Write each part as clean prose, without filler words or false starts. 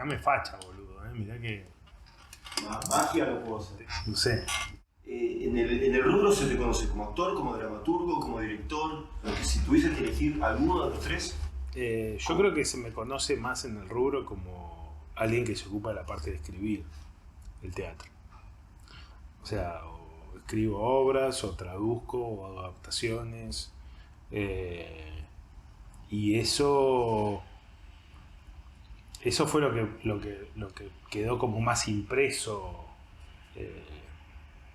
sacame facha, boludo, mirá que... Magia no puedo hacer. No sé. En el rubro se te conoce como actor, como dramaturgo, como director. Porque si tuvieses que elegir alguno de los tres... Yo creo que se me conoce más en el rubro como alguien que se ocupa de la parte de escribir el teatro. O sea, o escribo obras, o traduzco, o hago adaptaciones. Y eso fue lo que quedó como más impreso,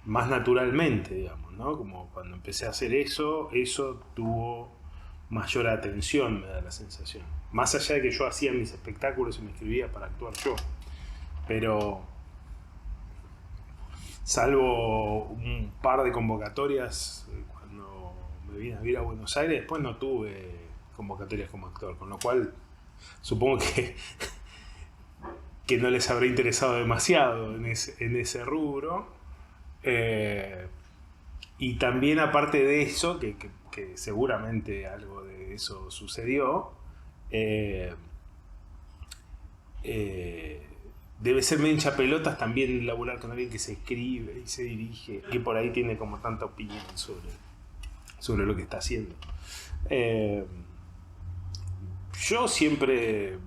más naturalmente, digamos, ¿no? Como cuando empecé a hacer eso tuvo mayor atención, me da la sensación. Más allá de que yo hacía mis espectáculos y me escribía para actuar yo. Pero, salvo un par de convocatorias cuando me vine a vivir a Buenos Aires, después no tuve convocatorias como actor, con lo cual supongo que no les habrá interesado demasiado en ese rubro. Y también aparte de eso, que seguramente algo de eso sucedió, debe ser medio hinchapelotas también laburar con alguien que se escribe y se dirige, que por ahí tiene como tanta opinión sobre lo que está haciendo. Yo siempre...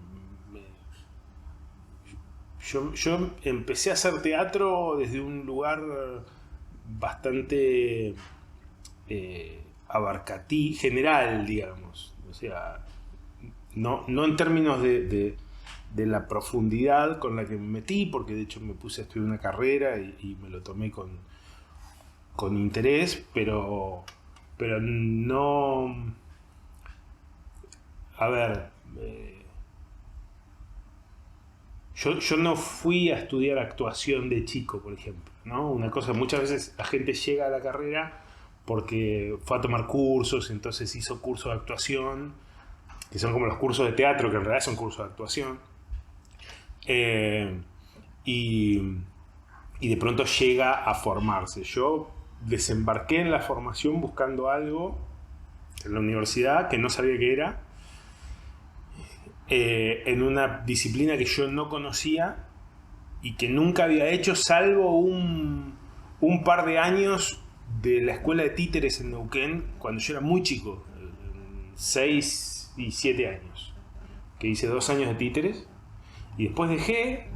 Yo empecé a hacer teatro desde un lugar bastante general, digamos. O sea, no en términos de la profundidad con la que me metí, porque de hecho me puse a estudiar una carrera y me lo tomé con interés, pero no... A ver... Yo no fui a estudiar actuación de chico, por ejemplo, ¿no? Una cosa, muchas veces la gente llega a la carrera porque fue a tomar cursos, entonces hizo cursos de actuación, que son como los cursos de teatro, que en realidad son cursos de actuación. Y de pronto llega a formarse. Yo desembarqué en la formación buscando algo en la universidad que no sabía qué era, en una disciplina que yo no conocía y que nunca había hecho, salvo un par de años de la escuela de títeres en Neuquén, cuando yo era muy chico, 6 y 7 años, que hice 2 años de títeres y después dejé.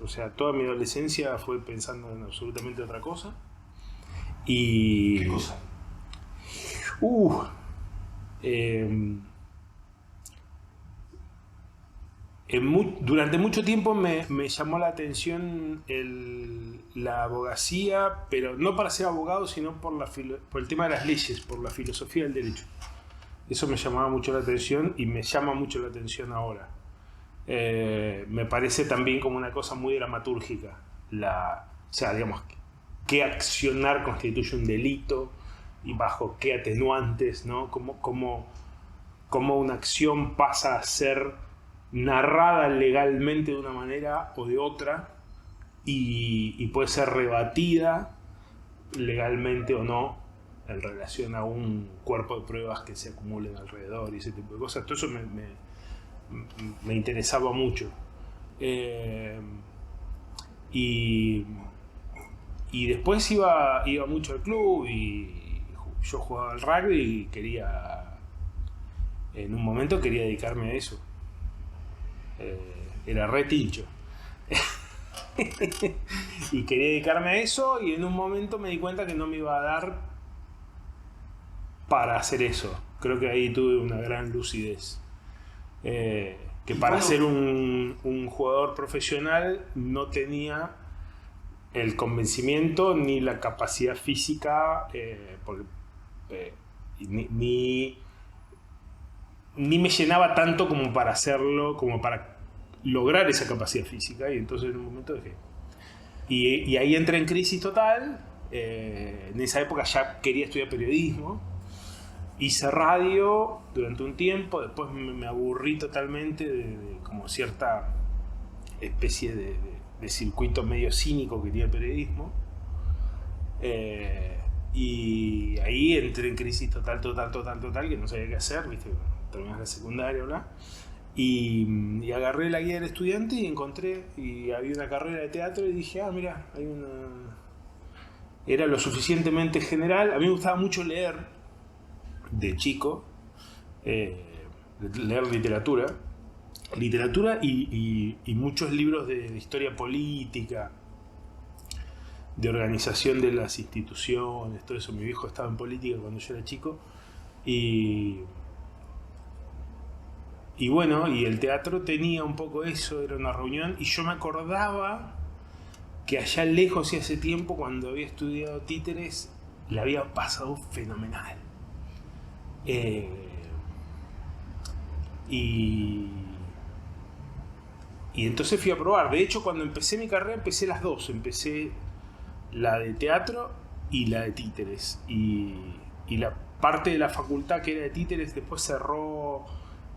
O sea, toda mi adolescencia fue pensando en absolutamente otra cosa. Y... ¿Qué cosa? Durante mucho tiempo me llamó la atención la abogacía, pero no para ser abogado, sino por el tema de las leyes, por la filosofía del derecho. Eso me llamaba mucho la atención y me llama mucho la atención ahora. Me parece también como una cosa muy dramatúrgica. O sea, digamos, qué accionar constituye un delito y bajo qué atenuantes, ¿no? Cómo una acción pasa a ser narrada legalmente de una manera o de otra y puede ser rebatida legalmente o no en relación a un cuerpo de pruebas que se acumulen alrededor y ese tipo de cosas. Todo eso me interesaba mucho. Y después iba mucho al club y yo jugaba al rugby y en un momento quería dedicarme a eso. Era re tincho y quería dedicarme a eso, y en un momento me di cuenta que no me iba a dar para hacer eso. Creo que ahí tuve una gran lucidez, que para ser un jugador profesional no tenía el convencimiento ni la capacidad física, ni me llenaba tanto como para hacerlo, como para lograr esa capacidad física, y entonces en un momento dejé. Y ahí entré en crisis total. En esa época ya quería estudiar periodismo. Hice radio durante un tiempo, después me aburrí totalmente de como cierta especie de circuito medio cínico que tiene el periodismo. Y ahí entré en crisis total, que no sabía qué hacer, ¿viste? Terminas la secundaria, bla. Y agarré la guía del estudiante y encontré, y había una carrera de teatro y dije, mira, hay una... Era lo suficientemente general. A mí me gustaba mucho leer de chico, leer literatura y muchos libros de historia política, de organización de las instituciones, todo eso. Mi viejo estaba en política cuando yo era chico y bueno, y el teatro tenía un poco eso, era una reunión, y yo me acordaba que allá lejos y hace tiempo, cuando había estudiado títeres, la había pasado fenomenal. Y entonces fui a probar. De hecho, cuando empecé mi carrera, empecé las dos. Empecé la de teatro y la de títeres. Y la parte de la facultad que era de títeres después cerró.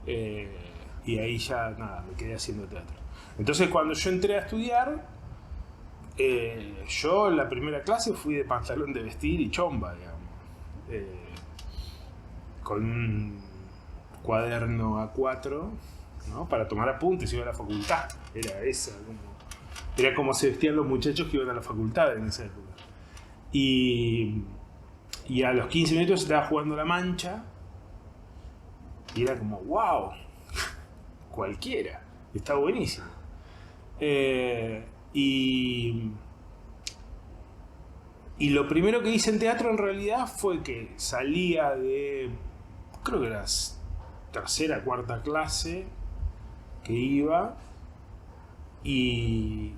Y ahí ya nada, me quedé haciendo teatro. Entonces cuando yo entré a estudiar, yo en la primera clase fui de pantalón de vestir y chomba, digamos, con un cuaderno A4, ¿no? Para tomar apuntes, iba a la facultad. Era como se vestían los muchachos que iban a la facultad en esa época. Y a los 15 minutos estaba jugando la mancha. Y era como, wow, cualquiera, está buenísimo. Y lo primero que hice en teatro en realidad fue que salía de, creo que era tercera, cuarta clase que iba, y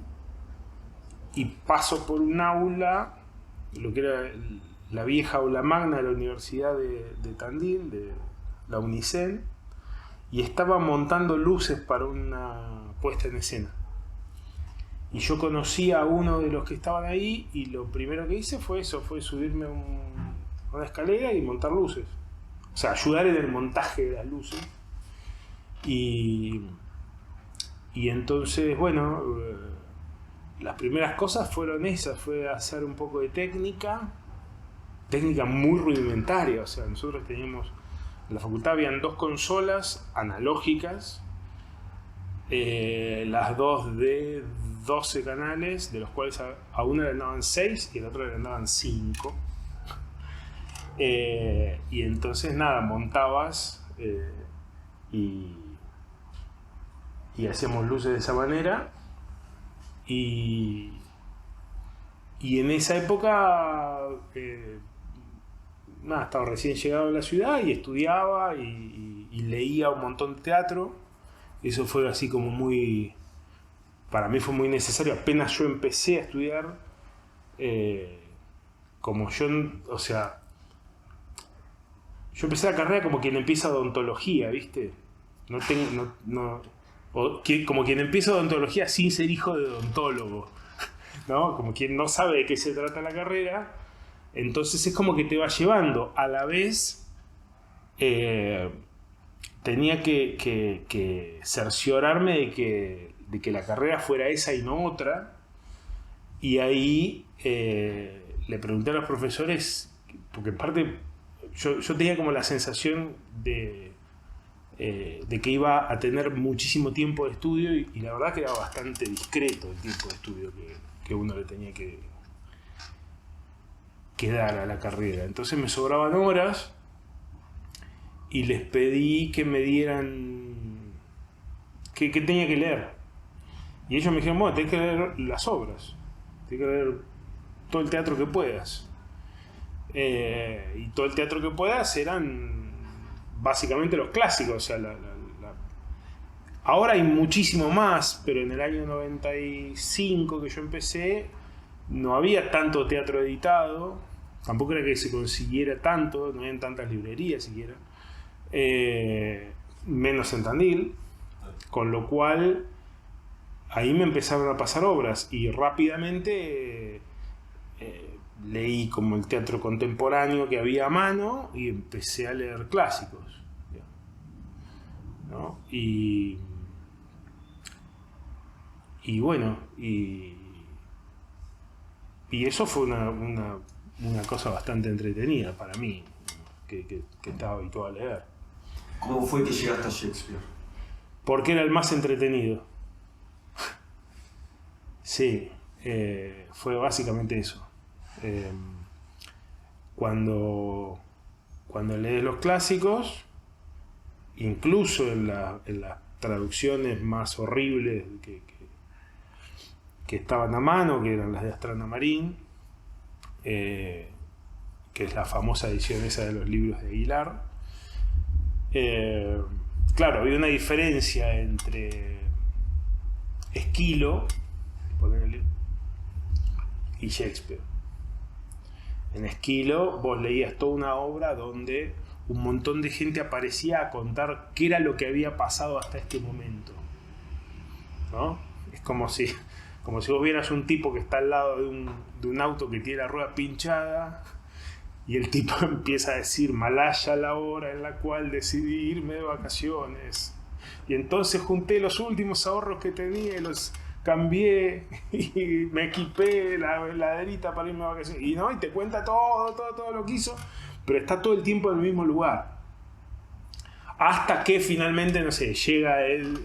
paso por un aula, lo que era la vieja aula magna de la Universidad de Tandil, de la Unicen, y estaba montando luces para una puesta en escena. Y yo conocí a uno de los que estaban ahí, y lo primero que hice fue subirme a una escalera y montar luces. O sea, ayudar en el montaje de las luces. Y entonces, bueno, las primeras cosas fueron esas, fue hacer un poco de técnica muy rudimentaria. O sea, nosotros teníamos, en la facultad habían 2 consolas analógicas, las dos de 12 canales, de los cuales a una le andaban 6 y a la otra le andaban 5. Y entonces nada, montabas y hacíamos luces de esa manera. Y en esa época estaba recién llegado a la ciudad y estudiaba y leía un montón de teatro. Eso fue así como muy, para mí fue muy necesario. Apenas yo empecé a estudiar, como yo, o sea, yo empecé la carrera como quien empieza odontología, ¿viste? Como quien empieza odontología sin ser hijo de odontólogo, ¿no? Como quien no sabe de qué se trata la carrera. Entonces es como que te va llevando. A la vez tenía que cerciorarme de que la carrera fuera esa y no otra. Y ahí le pregunté a los profesores, porque en parte yo tenía como la sensación de que iba a tener muchísimo tiempo de estudio, y la verdad que era bastante discreto el tiempo de estudio que uno le tenía que dar a la carrera. Entonces me sobraban horas y les pedí que me dieran que tenía que leer, y ellos me dijeron, bueno, tenés que leer las obras, tenés que leer todo el teatro que puedas, y todo el teatro que puedas eran básicamente los clásicos. O sea, ahora hay muchísimo más, pero en el año 95 que yo empecé no había tanto teatro editado, tampoco era que se consiguiera tanto, no había tantas librerías siquiera, menos en Tandil, con lo cual ahí me empezaron a pasar obras y rápidamente leí como el teatro contemporáneo que había a mano y empecé a leer clásicos, ¿no? Y bueno, y eso fue una cosa bastante entretenida para mí, que estaba habituado a leer. ¿Cómo fue que llegaste a Shakespeare? Porque era el más entretenido. Sí, fue básicamente eso. Cuando lees los clásicos, incluso en las traducciones más horribles que estaban a mano, que eran las de Astrana Marín, que es la famosa edición esa de los libros de Aguilar, claro, había una diferencia entre Esquilo, ponele, y Shakespeare. En Esquilo vos leías toda una obra donde un montón de gente aparecía a contar qué era lo que había pasado hasta este momento, ¿no? Es como si vos vieras un tipo que está al lado de un auto que tiene la rueda pinchada y el tipo empieza a decir: Malaya la hora en la cual decidí irme de vacaciones, y entonces junté los últimos ahorros que tenía y los cambié y me equipé la heladerita para irme de vacaciones, y te cuenta todo lo que hizo, pero está todo el tiempo en el mismo lugar hasta que finalmente, no sé, llega el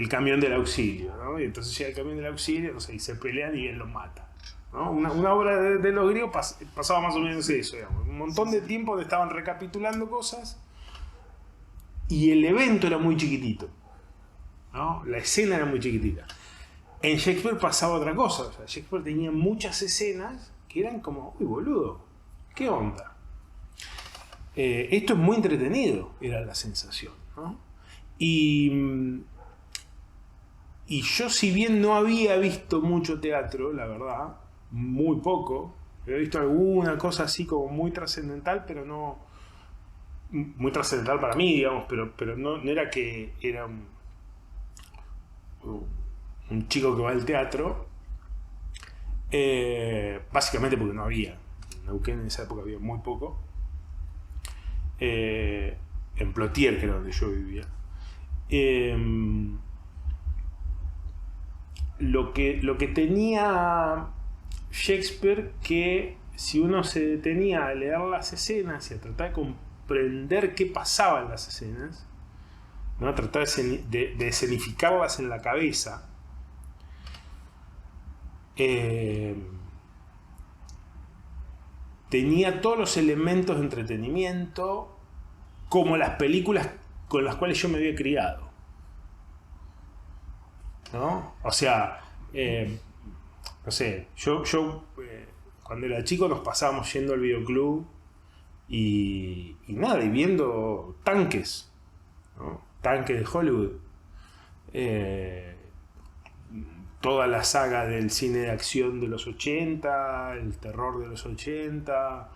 camión del auxilio, ¿no? Y entonces llega el camión del auxilio, no sé, y se pelean y él los mata, ¿no? Una obra de los griegos pasaba más o menos eso, digamos. Un montón de tiempo donde estaban recapitulando cosas y el evento era muy chiquitito, ¿no? La escena era muy chiquitita. En Shakespeare pasaba otra cosa. O sea, Shakespeare tenía muchas escenas que eran como: uy, boludo, ¿qué onda? Esto es muy entretenido, era la sensación, ¿no? Y yo, si bien no había visto mucho teatro, la verdad, muy poco, había visto alguna cosa así como muy trascendental, pero no muy trascendental para mí, digamos, pero no era que era un chico que va al teatro, básicamente porque no había. En Neuquén en esa época había muy poco. En Plotier, que era donde yo vivía. Lo que tenía Shakespeare, que si uno se detenía a leer las escenas y a tratar de comprender qué pasaba en las escenas, ¿no? A tratar de escenificarlas en la cabeza, tenía todos los elementos de entretenimiento como las películas con las cuales yo me había criado, ¿no? O sea, no sé, yo cuando era chico nos pasábamos yendo al videoclub y viendo tanques, ¿no? Tanques de Hollywood, toda la saga del cine de acción de los 80, el terror de los 80,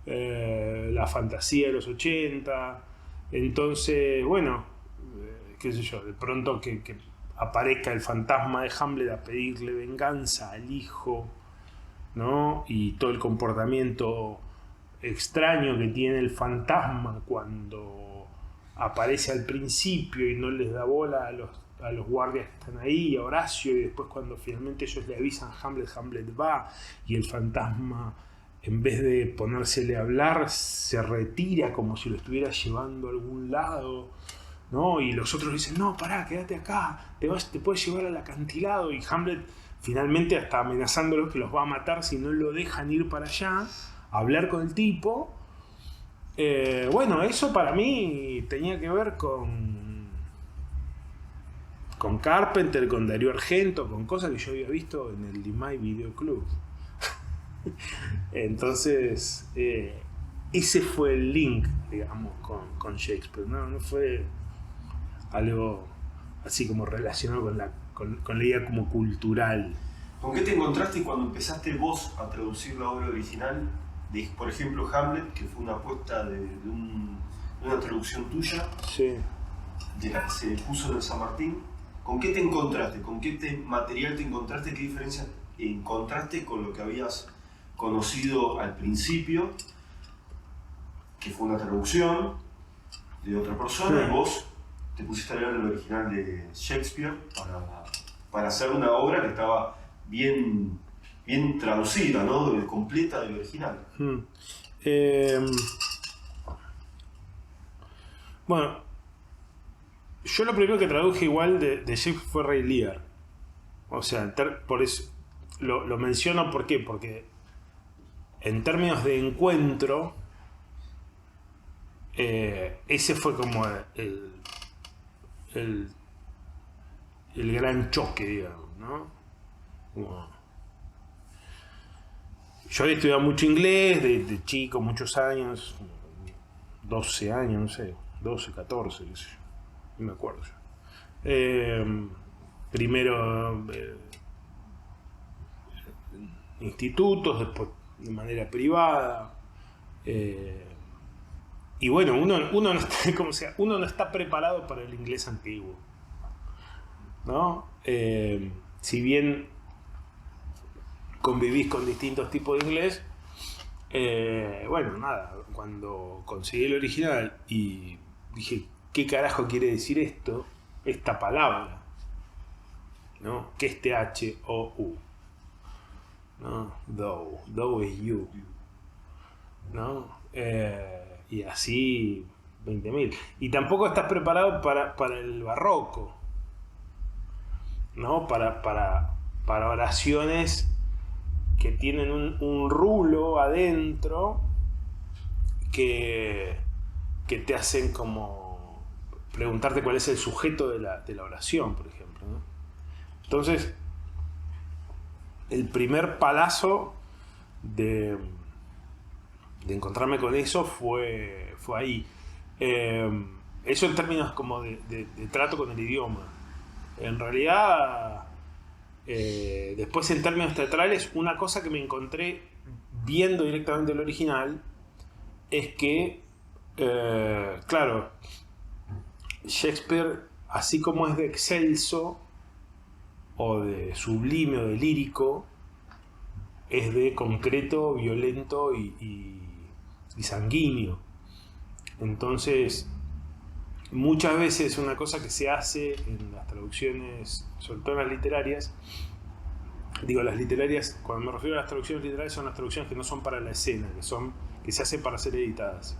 la fantasía de los 80. Entonces, bueno, qué sé yo, de pronto que aparezca el fantasma de Hamlet a pedirle venganza al hijo, ¿no? Y todo el comportamiento extraño que tiene el fantasma cuando aparece al principio y no les da bola a los guardias que están ahí, a Horacio, y después cuando finalmente ellos le avisan a Hamlet, Hamlet va, y el fantasma, en vez de ponérsele a hablar, se retira como si lo estuviera llevando a algún lado, ¿no? Y los otros dicen: no, pará, quédate acá, te puedes llevar al acantilado, y Hamlet finalmente hasta amenazándolos que los va a matar si no lo dejan ir para allá a hablar con el tipo. Bueno, eso para mí tenía que ver con Carpenter, con Darío Argento, con cosas que yo había visto en el Limay Video Club. Entonces, ese fue el link, digamos, con Shakespeare, no fue algo así como relacionado con la idea como cultural. ¿Con qué te encontraste cuando empezaste vos a traducir la obra original de, por ejemplo, Hamlet, que fue una apuesta de una traducción tuya, sí, de la que se puso en el San Martín? ¿Con qué te encontraste? ¿Con qué material te encontraste? ¿Qué diferencia encontraste con lo que habías conocido al principio, que fue una traducción de otra persona, y vos te pusiste a leer el original de Shakespeare para hacer una obra que estaba bien traducida, ¿no? Completa del original? Bueno, yo lo primero que traduje igual de Shakespeare fue Rey Lear. O sea, por eso lo menciono, ¿por qué? Porque en términos de encuentro, ese fue como el gran choque, digamos, ¿no? Como, yo había estudiado mucho inglés de chico, muchos años, 12 años, no sé, 12, 14, qué sé yo, no me acuerdo yo. Primero institutos, después de manera privada. Y bueno, uno no está, como sea, uno no está preparado para el inglés antiguo, ¿no? Si bien convivís con distintos tipos de inglés, bueno, nada, cuando conseguí el original y dije, ¿qué carajo quiere decir esto? Esta palabra, ¿no? ¿Qué es THOU? ¿No? Thou es you, ¿no? Y así 20.000. Y tampoco estás preparado para el barroco, ¿no? Para oraciones que tienen un rulo adentro que te hacen como preguntarte cuál es el sujeto de la oración, por ejemplo, ¿no? Entonces, el primer palazo de encontrarme con eso fue ahí. Eso en términos como de trato con el idioma. En realidad, después en términos teatrales, una cosa que me encontré viendo directamente el original es que, claro, Shakespeare, así como es de excelso o de sublime o de lírico, es de concreto, violento y sanguíneo. Entonces, muchas veces una cosa que se hace en las traducciones, sobre todo en las literarias, digo las literarias, cuando me refiero a las traducciones literarias, son las traducciones que no son para la escena, que se hacen para ser editadas.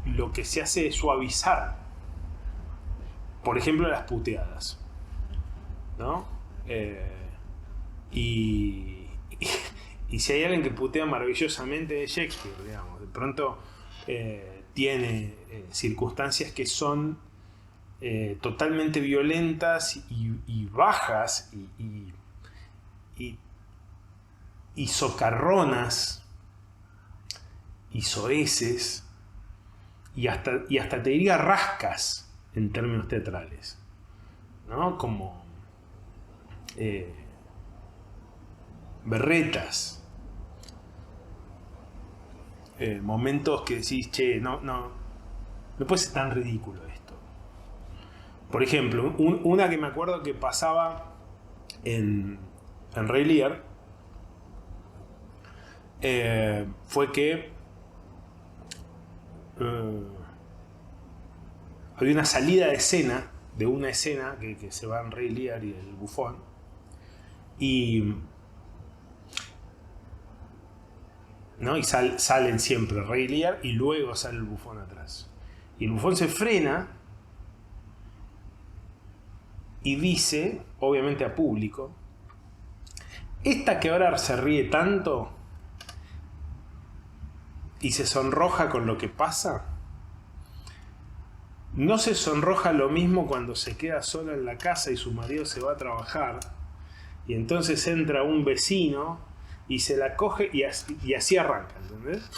Lo que se hace es suavizar, por ejemplo, las puteadas, ¿no? Y si hay alguien que putea maravillosamente de Shakespeare, digamos, de pronto tiene circunstancias que son totalmente violentas y bajas y socarronas y soeces y hasta te diría rascas en términos teatrales, ¿no? Como berretas, momentos que decís, che, no puede ser tan ridículo esto. Por ejemplo, una que me acuerdo que pasaba en Rey Lear fue que había una salida de escena, de una escena que se va en Rey Lear y el bufón, ¿no? Y salen siempre Rey Lear y luego sale el bufón atrás. Y el bufón se frena y dice, obviamente a público, esta que ahora se ríe tanto y se sonroja con lo que pasa, no se sonroja lo mismo cuando se queda sola en la casa y su marido se va a trabajar y entonces entra un vecino y se la coge y así arranca, ¿entendés?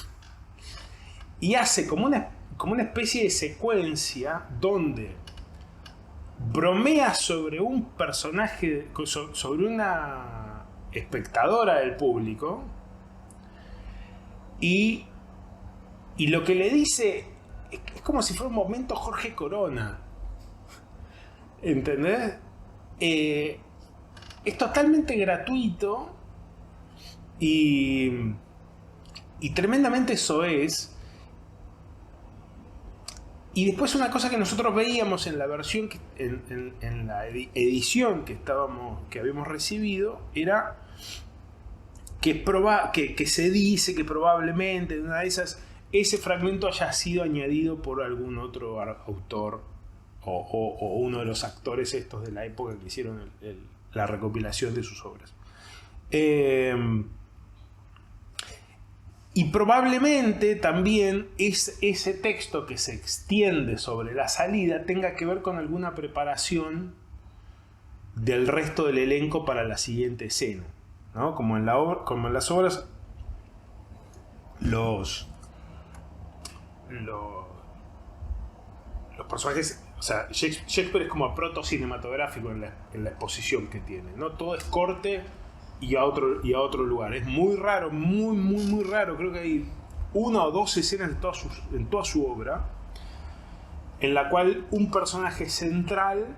Y hace como una especie de secuencia donde bromea sobre un personaje, sobre una espectadora del público, y lo que le dice es como si fuera un momento Jorge Corona, ¿entendés? Es totalmente gratuito y tremendamente soez. Y después una cosa que nosotros veíamos en la versión, en la edición que habíamos recibido, era que se dice que probablemente en una de esas ese fragmento haya sido añadido por algún otro autor o uno de los actores estos de la época que hicieron la recopilación de sus obras. Y probablemente también ese texto que se extiende sobre la salida tenga que ver con alguna preparación del resto del elenco para la siguiente escena, ¿no? Como en las obras, los personajes, o sea, Shakespeare es como proto-cinematográfico en la exposición que tiene, ¿no? Todo es corte y a otro lugar. Es muy raro, muy raro. Creo que hay 1 o 2 escenas en toda su obra en la cual un personaje central,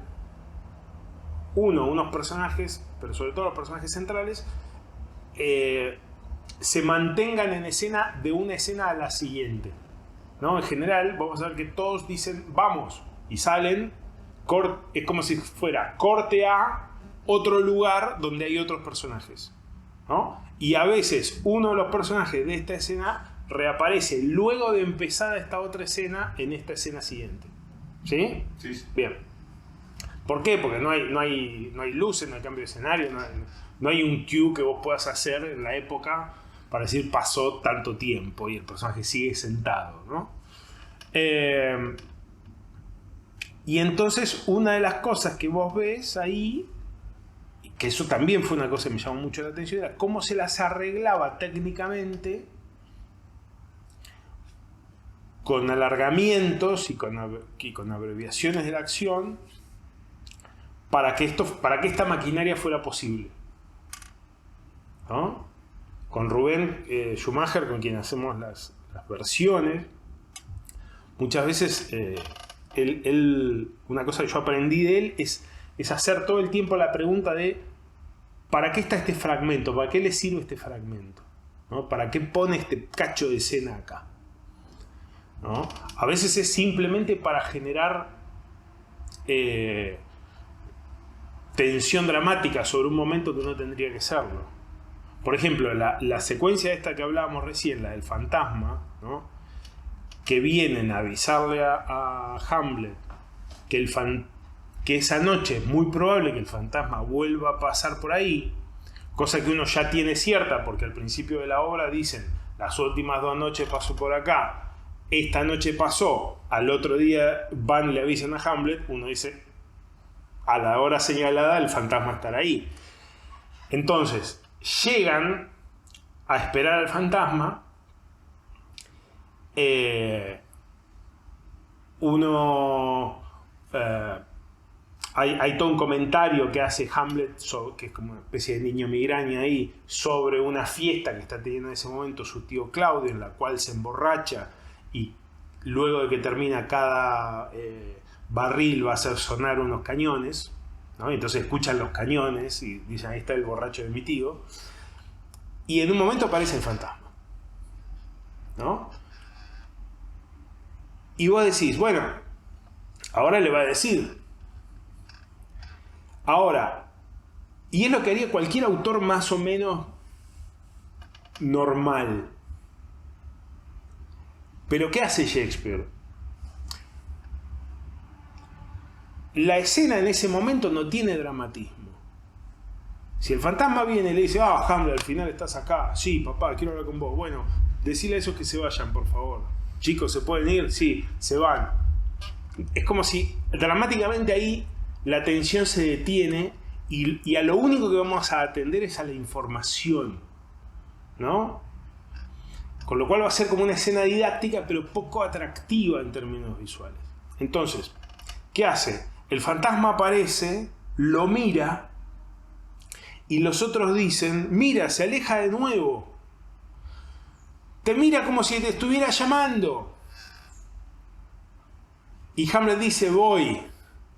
unos personajes, pero sobre todo los personajes centrales, se mantengan en escena de una escena a la siguiente, ¿no? En general vamos a ver que todos dicen vamos y salen, es como si fuera corte a otro lugar donde hay otros personajes, ¿no? Y a veces uno de los personajes de esta escena reaparece luego de empezar esta otra escena en esta escena siguiente. ¿Sí? Sí. Bien. ¿Por qué? Porque no hay luces, no hay cambio de escenario, no hay un cue que vos puedas hacer en la época para decir pasó tanto tiempo y el personaje sigue sentado, ¿no? Y entonces una de las cosas que vos ves ahí, que eso también fue una cosa que me llamó mucho la atención, era cómo se las arreglaba técnicamente con alargamientos y con abreviaciones de la acción para que esta maquinaria fuera posible, ¿no? Con Rubén Schumacher, con quien hacemos las versiones, muchas veces una cosa que yo aprendí de él es hacer todo el tiempo la pregunta de ¿para qué está este fragmento? ¿Para qué le sirve este fragmento? ¿No? ¿Para qué pone este cacho de escena acá? ¿No? A veces es simplemente para generar tensión dramática sobre un momento que no tendría que serlo. Por ejemplo, la secuencia esta que hablábamos recién, la del fantasma, ¿no? Que vienen a avisarle a Hamlet que esa noche es muy probable que el fantasma vuelva a pasar por ahí, cosa que uno ya tiene cierta, porque al principio de la obra dicen las últimas 2 noches pasó por acá, esta noche pasó, al otro día van y le avisan a Hamlet, uno dice a la hora señalada el fantasma estará ahí. Entonces llegan a esperar al fantasma, hay todo un comentario que hace Hamlet, que es como una especie de niño migraña ahí, sobre una fiesta que está teniendo en ese momento su tío Claudio, en la cual se emborracha y luego de que termina cada barril va a hacer sonar unos cañones, ¿no? Entonces escuchan los cañones y dicen ahí está el borracho de mi tío, y en un momento aparece el fantasma, ¿no? Y vos decís, bueno, ahora le va a decir. Ahora, y es lo que haría cualquier autor más o menos normal. Pero ¿qué hace Shakespeare? La escena en ese momento no tiene dramatismo. Si el fantasma viene y le dice, Hamlet, al final estás acá. Sí, papá, quiero hablar con vos. Bueno, decile a esos que se vayan, por favor. Chicos, ¿se pueden ir? Sí, se van. Es como si dramáticamente ahí la tensión se detiene y a lo único que vamos a atender es a la información, ¿no? Con lo cual va a ser como una escena didáctica, pero poco atractiva en términos visuales. Entonces, ¿qué hace? El fantasma aparece, lo mira, y los otros dicen, mira, se aleja de nuevo. Te mira como si te estuviera llamando. Y Hamlet dice, voy.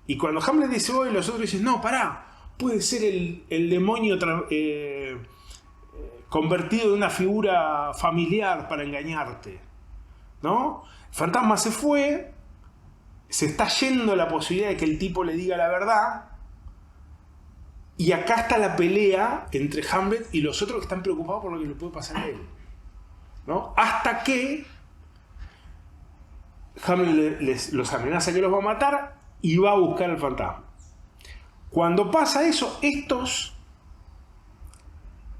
Y cuando Hamlet dice, voy, los otros dicen, no, pará, puede ser el demonio convertido en una figura familiar para engañarte, ¿no? El fantasma se fue, se está yendo la posibilidad de que el tipo le diga la verdad, y acá está la pelea entre Hamlet y los otros que están preocupados por lo que le puede pasar a él, ¿no? Hasta que Hamlet los amenaza que los va a matar y va a buscar al fantasma. Cuando pasa eso, estos,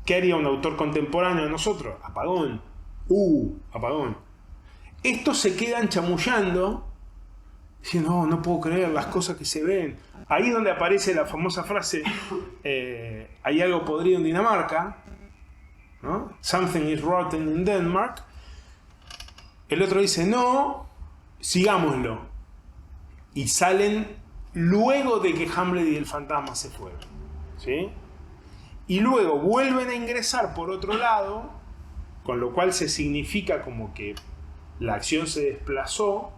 ¿qué haría un autor contemporáneo de nosotros? Apagón. Apagón. Estos se quedan chamullando, diciendo, no, no puedo creer las cosas que se ven. Ahí es donde aparece la famosa frase, hay algo podrido en Dinamarca, ¿no? Something is rotten in Denmark. El otro dice, no, sigámoslo. Y salen luego de que Hamlet y el fantasma se fueron, ¿sí? Y luego vuelven a ingresar por otro lado, con lo cual se significa como que la acción se desplazó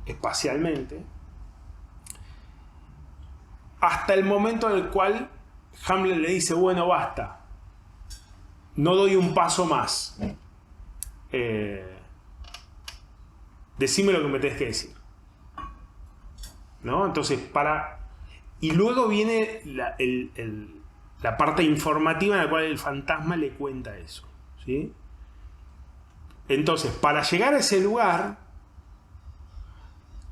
espacialmente, hasta el momento en el cual Hamlet le dice, bueno, basta, no doy un paso más, decime lo que me tenés que decir, ¿no? Entonces, y luego viene la parte informativa en la cual el fantasma le cuenta eso, ¿sí? Entonces, para llegar a ese lugar,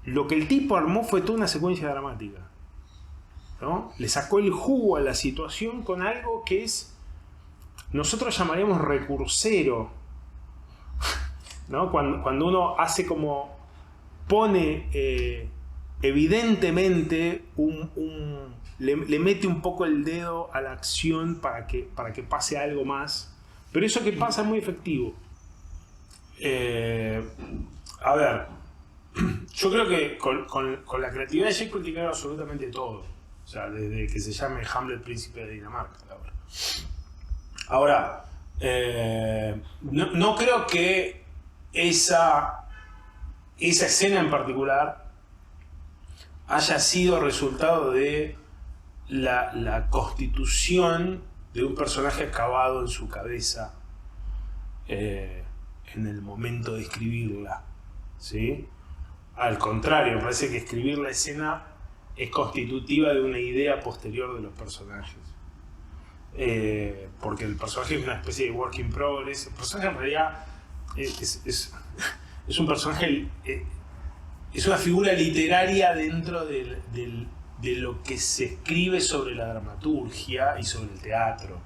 lo que el tipo armó fue toda una secuencia dramática, ¿no? Le sacó el jugo a la situación con algo que nosotros llamaríamos recursero, ¿no? Cuando uno hace como pone evidentemente le mete un poco el dedo a la acción para que pase algo más, pero eso que pasa es muy efectivo. A ver, yo creo que con la creatividad de Shakespeare tiene que ver absolutamente todo, o sea, desde que se llame Hamlet, príncipe de Dinamarca, la verdad. Ahora, no creo que esa escena en particular haya sido resultado de la constitución de un personaje acabado en su cabeza en el momento de escribirla, ¿sí? Al contrario, me parece que escribir la escena es constitutiva de una idea posterior de los personajes, porque el personaje es una especie de work in progress. El personaje en realidad es un personaje, es una figura literaria dentro de lo que se escribe sobre la dramaturgia y sobre el teatro,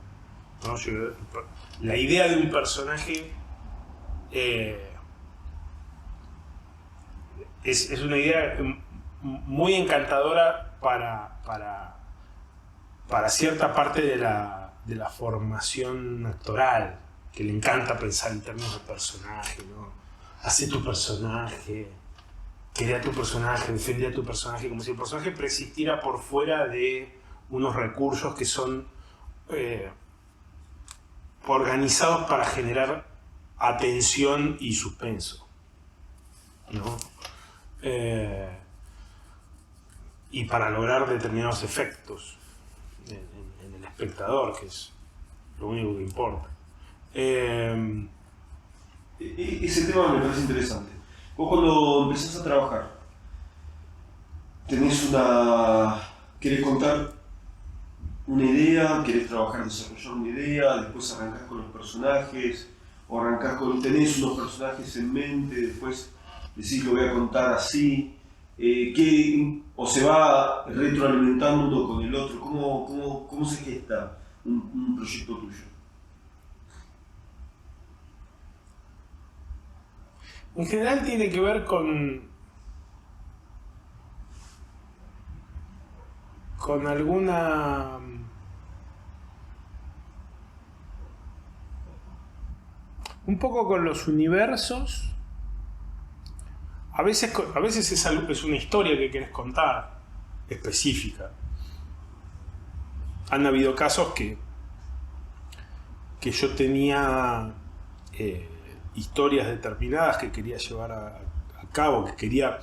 ¿no? La idea de un personaje es una idea muy encantadora para cierta parte de la formación actoral, que le encanta pensar en términos de personaje, ¿no? Hace tu personaje, crea tu personaje, defiende a tu personaje, como si el personaje persistiera por fuera de unos recursos que son organizados para generar atención y suspenso, ¿no? Y para lograr determinados efectos en el espectador, que es lo único que importa. Ese tema me parece interesante. Vos cuando empezás a trabajar, querés contar una idea, querés desarrollar una idea, después arrancás con los personajes, o tenés unos personajes en mente, después decís lo voy a contar así, o se va retroalimentando uno con el otro. ¿Cómo se gesta un proyecto tuyo? En general tiene que ver con alguna un poco con los universos. A veces es una historia que querés contar específica. Han habido casos que yo tenía historias determinadas que quería llevar a cabo, que quería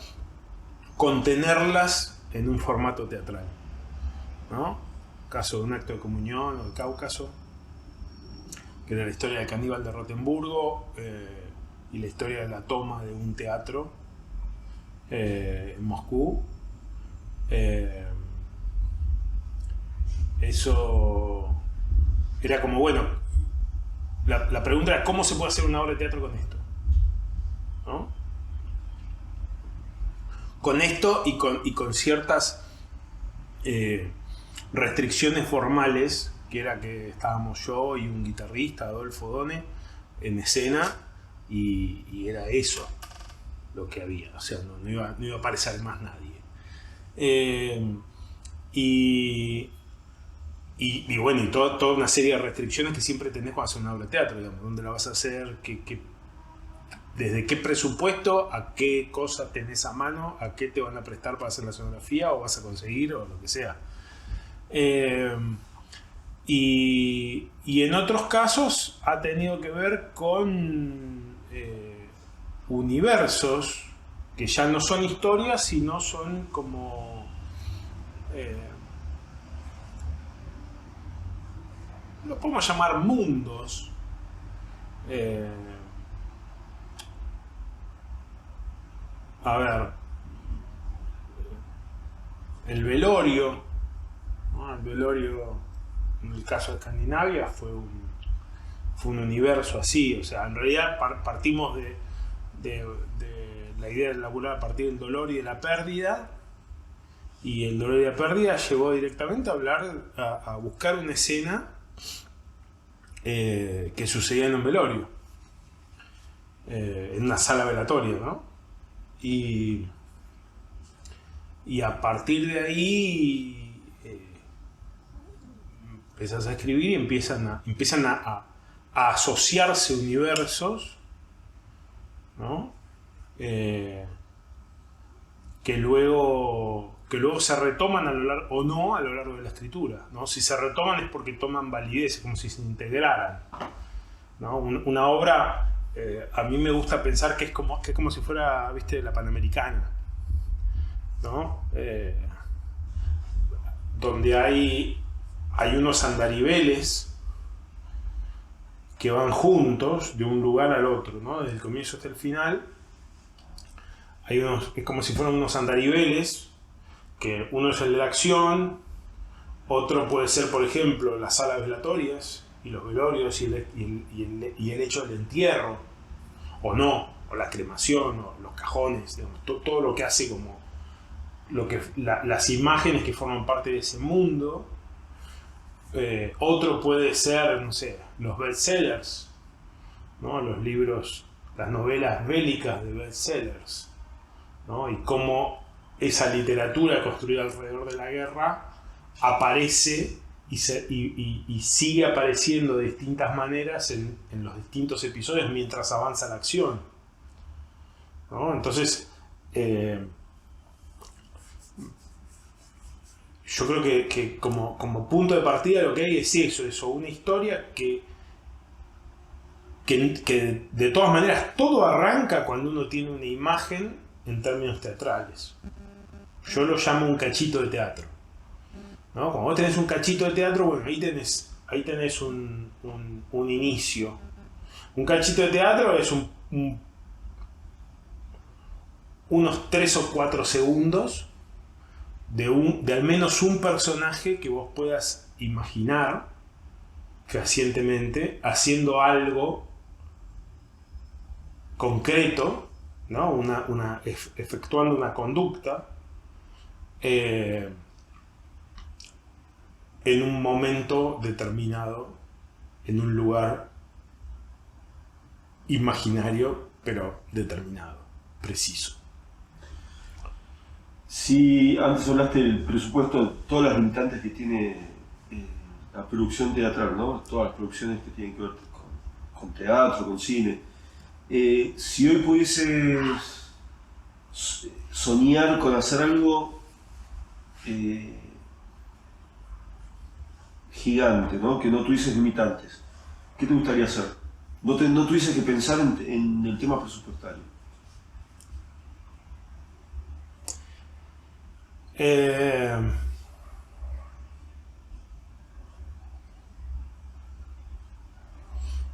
contenerlas en un formato teatral, ¿no? Caso de un acto de comunión o de Cáucaso, que era la historia de Caníbal de Rotemburgo, y la historia de la toma de un teatro en Moscú. Eso era como, bueno, la pregunta era cómo se puede hacer una obra de teatro con esto, ¿no? con esto y con ciertas restricciones formales, que era que estábamos yo y un guitarrista, Adolfo Done, en escena, y era eso lo que había, o sea, no iba a aparecer más nadie. Y bueno, y toda una serie de restricciones que siempre tenés cuando haces una obra de teatro, digamos, dónde la vas a hacer, desde qué presupuesto, a qué cosa tenés a mano, a qué te van a prestar para hacer la escenografía, o vas a conseguir, o lo que sea. Y en otros casos ha tenido que ver con universos que ya no son historias, sino son como lo podemos llamar mundos. A ver, el velorio, ¿no? El velorio en el caso de Escandinavia fue un universo así, o sea, en realidad partimos de la idea de laburar a partir del dolor y de la pérdida, y el dolor y la pérdida llevó directamente a hablar, a buscar una escena que sucedía en un velorio, en una sala velatoria, ¿no? Y a partir de ahí empezás a escribir y empiezan a asociarse universos, ¿no? Que luego se retoman a lo largo de la escritura, ¿no? Si se retoman es porque toman validez, es como si se integraran, ¿no? Una obra, a mí me gusta pensar que es como si fuera, ¿viste?, la Panamericana, ¿no? Donde hay unos andariveles que van juntos de un lugar al otro, ¿no? Desde el comienzo hasta el final. Es como si fueran unos andariveles, que uno es el de la acción, otro puede ser, por ejemplo, las salas velatorias y los velorios y el hecho del entierro, o no, o la cremación, o los cajones, digamos, todo lo que hace como las imágenes que forman parte de ese mundo. Otro puede ser, no sé, los bestsellers, ¿no? Los libros, las novelas bélicas de bestsellers, ¿no? Y cómo esa literatura construida alrededor de la guerra aparece y sigue apareciendo de distintas maneras en los distintos episodios mientras avanza la acción, ¿no? Entonces, yo creo que como punto de partida lo que hay es eso, una historia que de todas maneras todo arranca cuando uno tiene una imagen en términos teatrales. Yo lo llamo un cachito de teatro, ¿no? Cuando vos tenés un cachito de teatro, bueno, ahí tenés un inicio. Un cachito de teatro es unos 3 o 4 segundos de al menos un personaje que vos puedas imaginar fehacientemente haciendo algo concreto, ¿no? Efectuando una conducta en un momento determinado, en un lugar imaginario, pero determinado, preciso. Si antes hablaste del presupuesto, de todas las limitantes que tiene la producción teatral, ¿no? Todas las producciones que tienen que ver con teatro, con cine. Si hoy pudieses soñar con hacer algo gigante, ¿no? Que no tuvieses limitantes, ¿qué te gustaría hacer? No tuvieses que pensar en el tema presupuestario.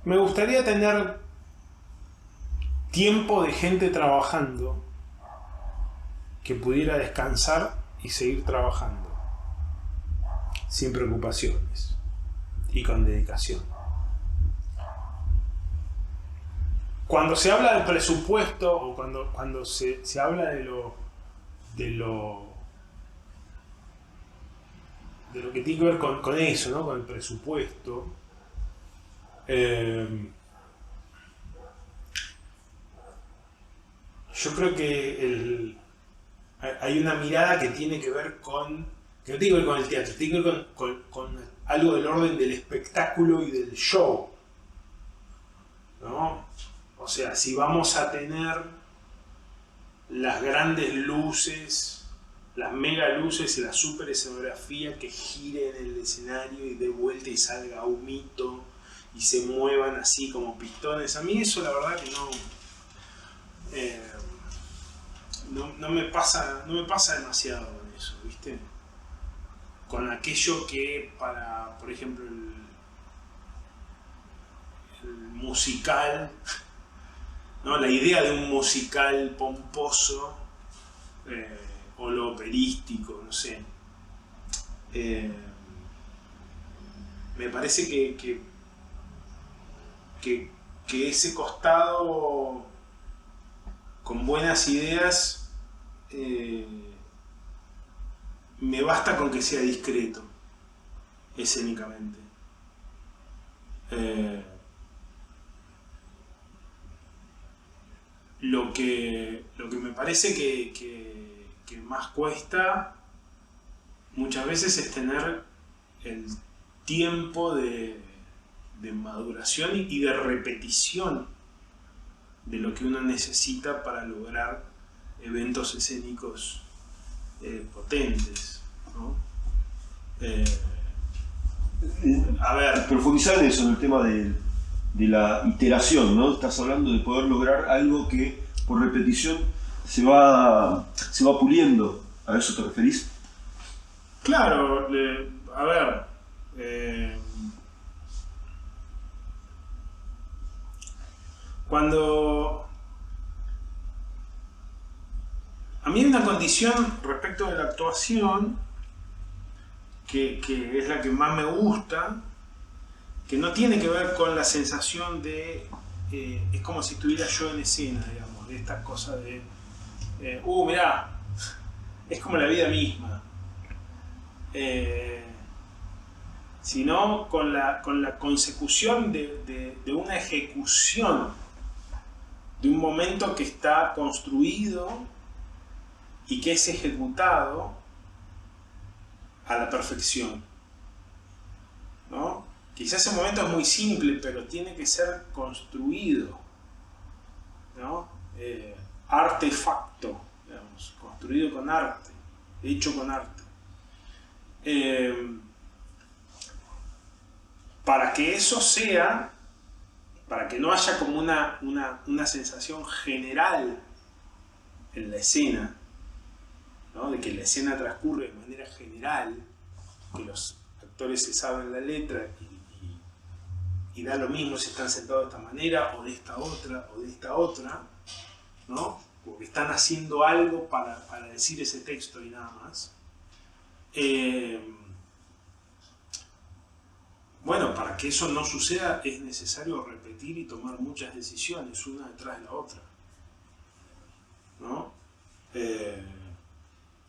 Me gustaría tener tiempo de gente trabajando que pudiera descansar y seguir trabajando sin preocupaciones y con dedicación. Cuando se habla del presupuesto o cuando se habla de de lo que tiene que ver con eso, ¿no? Con el presupuesto. Yo creo que hay una mirada que tiene que ver que no tiene que ver con el teatro, tiene que ver con algo del orden del espectáculo y del show, ¿no? O sea, si vamos a tener las grandes luces, las mega luces y la super escenografía que gire en el escenario y dé vuelta y salga humito y se muevan así como pistones, a mí eso la verdad que no me pasa demasiado con eso, ¿viste? Con aquello que para, por ejemplo, el musical, ¿no? La idea de un musical pomposo o lo operístico, no sé. Me parece que ese costado con buenas ideas me basta con que sea discreto escénicamente. Lo que me parece que más cuesta muchas veces es tener el tiempo de maduración y de repetición de lo que uno necesita para lograr eventos escénicos potentes, ¿no? A ver, profundizar en eso, en el tema de la iteración, ¿no? Estás hablando de poder lograr algo que por repetición se va puliendo. ¿A eso te referís? Claro, a ver, cuando a mí hay una condición respecto de la actuación que es la que más me gusta, que no tiene que ver con la sensación de es como si estuviera yo en escena, digamos, de estas cosas de mirá, es como la vida misma, sino con la consecución de una ejecución de un momento que está construido y que es ejecutado a la perfección, ¿no? Quizás ese momento es muy simple, pero tiene que ser construido, ¿no? Artefacto, digamos, construido con arte, hecho con arte. Para que eso sea, para que no haya como una sensación general en la escena, ¿no? De que la escena transcurre de manera general, que los actores se saben la letra y da lo mismo si están sentados de esta manera o de esta otra, ¿no? Porque están haciendo algo para decir ese texto y nada más. Bueno, para que eso no suceda es necesario repetir y tomar muchas decisiones una detrás de la otra, ¿no?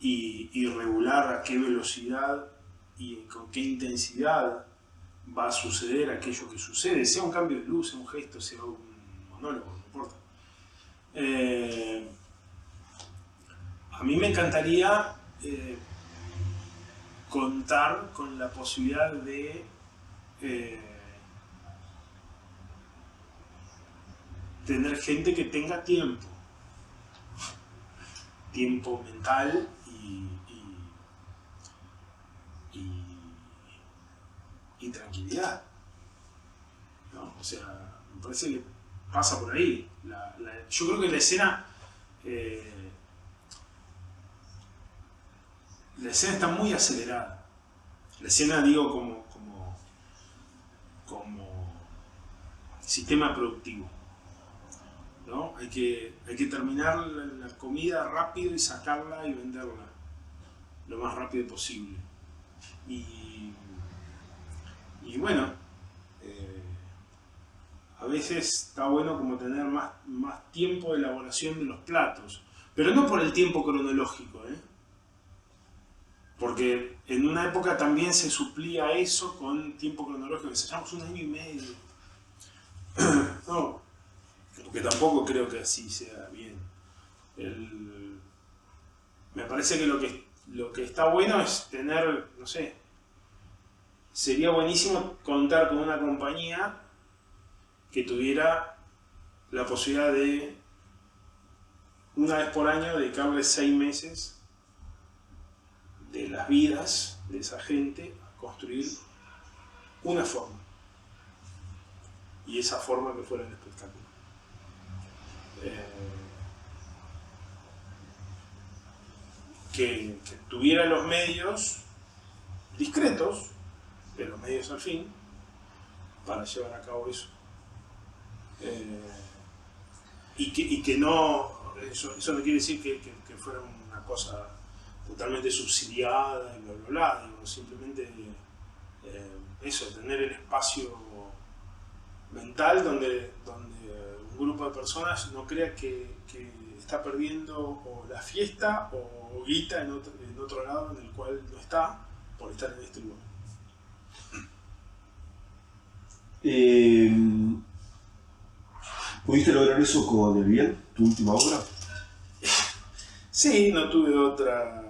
Y regular a qué velocidad y con qué intensidad va a suceder aquello que sucede, sea un cambio de luz, sea un gesto, sea un monólogo, no importa. A mí me encantaría contar con la posibilidad de tener gente que tenga tiempo mental y tranquilidad, ¿no? O sea, me parece que pasa por ahí. Yo creo que la escena está muy acelerada. La escena, digo, como sistema productivo, ¿no? Hay que terminar la comida rápido y sacarla y venderla lo más rápido posible. Y bueno, a veces está bueno como tener más tiempo de elaboración de los platos. Pero no por el tiempo cronológico, porque en una época también se suplía eso con tiempo cronológico, ensayamos 1 año y medio. No, porque tampoco creo que así sea bien. Me parece que lo que está bueno es tener, no sé, sería buenísimo contar con una compañía que tuviera la posibilidad de, una vez por año, dedicarle 6 meses de las vidas de esa gente a construir una forma. Y esa forma que fuera el espectáculo. Que tuviera los medios discretos, pero medios al fin, para llevar a cabo eso. Y que no, eso no quiere decir que fuera una cosa totalmente subsidiada y bla bla bla, digo, simplemente eso, tener el espacio mental donde un grupo de personas no crea que está perdiendo o la fiesta o guita en otro lado en el cual no está por estar en este lugar. ¿Pudiste lograr eso con El Bien, tu última obra? Sí, no tuve otra.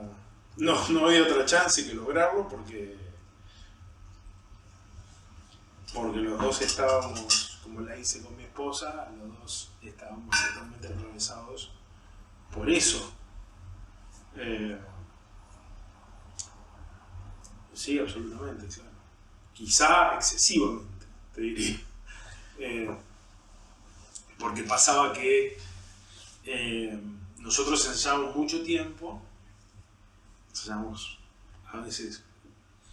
No había otra chance que lograrlo porque los dos estábamos, como la hice con mi esposa, los dos estábamos totalmente atravesados por eso. Sí, absolutamente, claro. Quizá excesivamente, te diría. Porque pasaba que nosotros ensayábamos mucho tiempo, ensayábamos a veces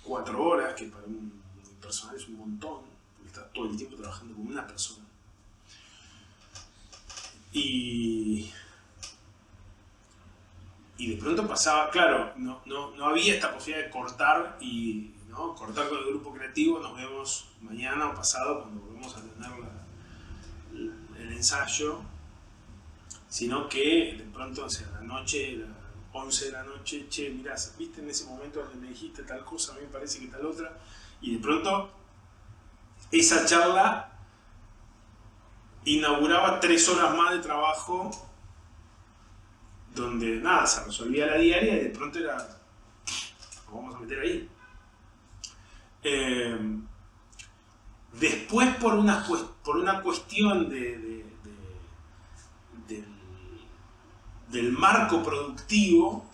4 horas, que para un personal es un montón, porque estás todo el tiempo trabajando con una persona. Y de pronto pasaba, claro, no había esta posibilidad de cortar y cortar con el grupo creativo, nos vemos mañana o pasado cuando volvemos a tener el ensayo, sino que de pronto, o sea, la noche, las 11 de la noche, che, mirá, ¿viste en ese momento donde me dijiste tal cosa? A mí me parece que tal otra, y de pronto esa charla inauguraba 3 horas más de trabajo donde nada, se resolvía la diaria y de pronto era, nos vamos a meter ahí. Después por una cuestión del marco productivo,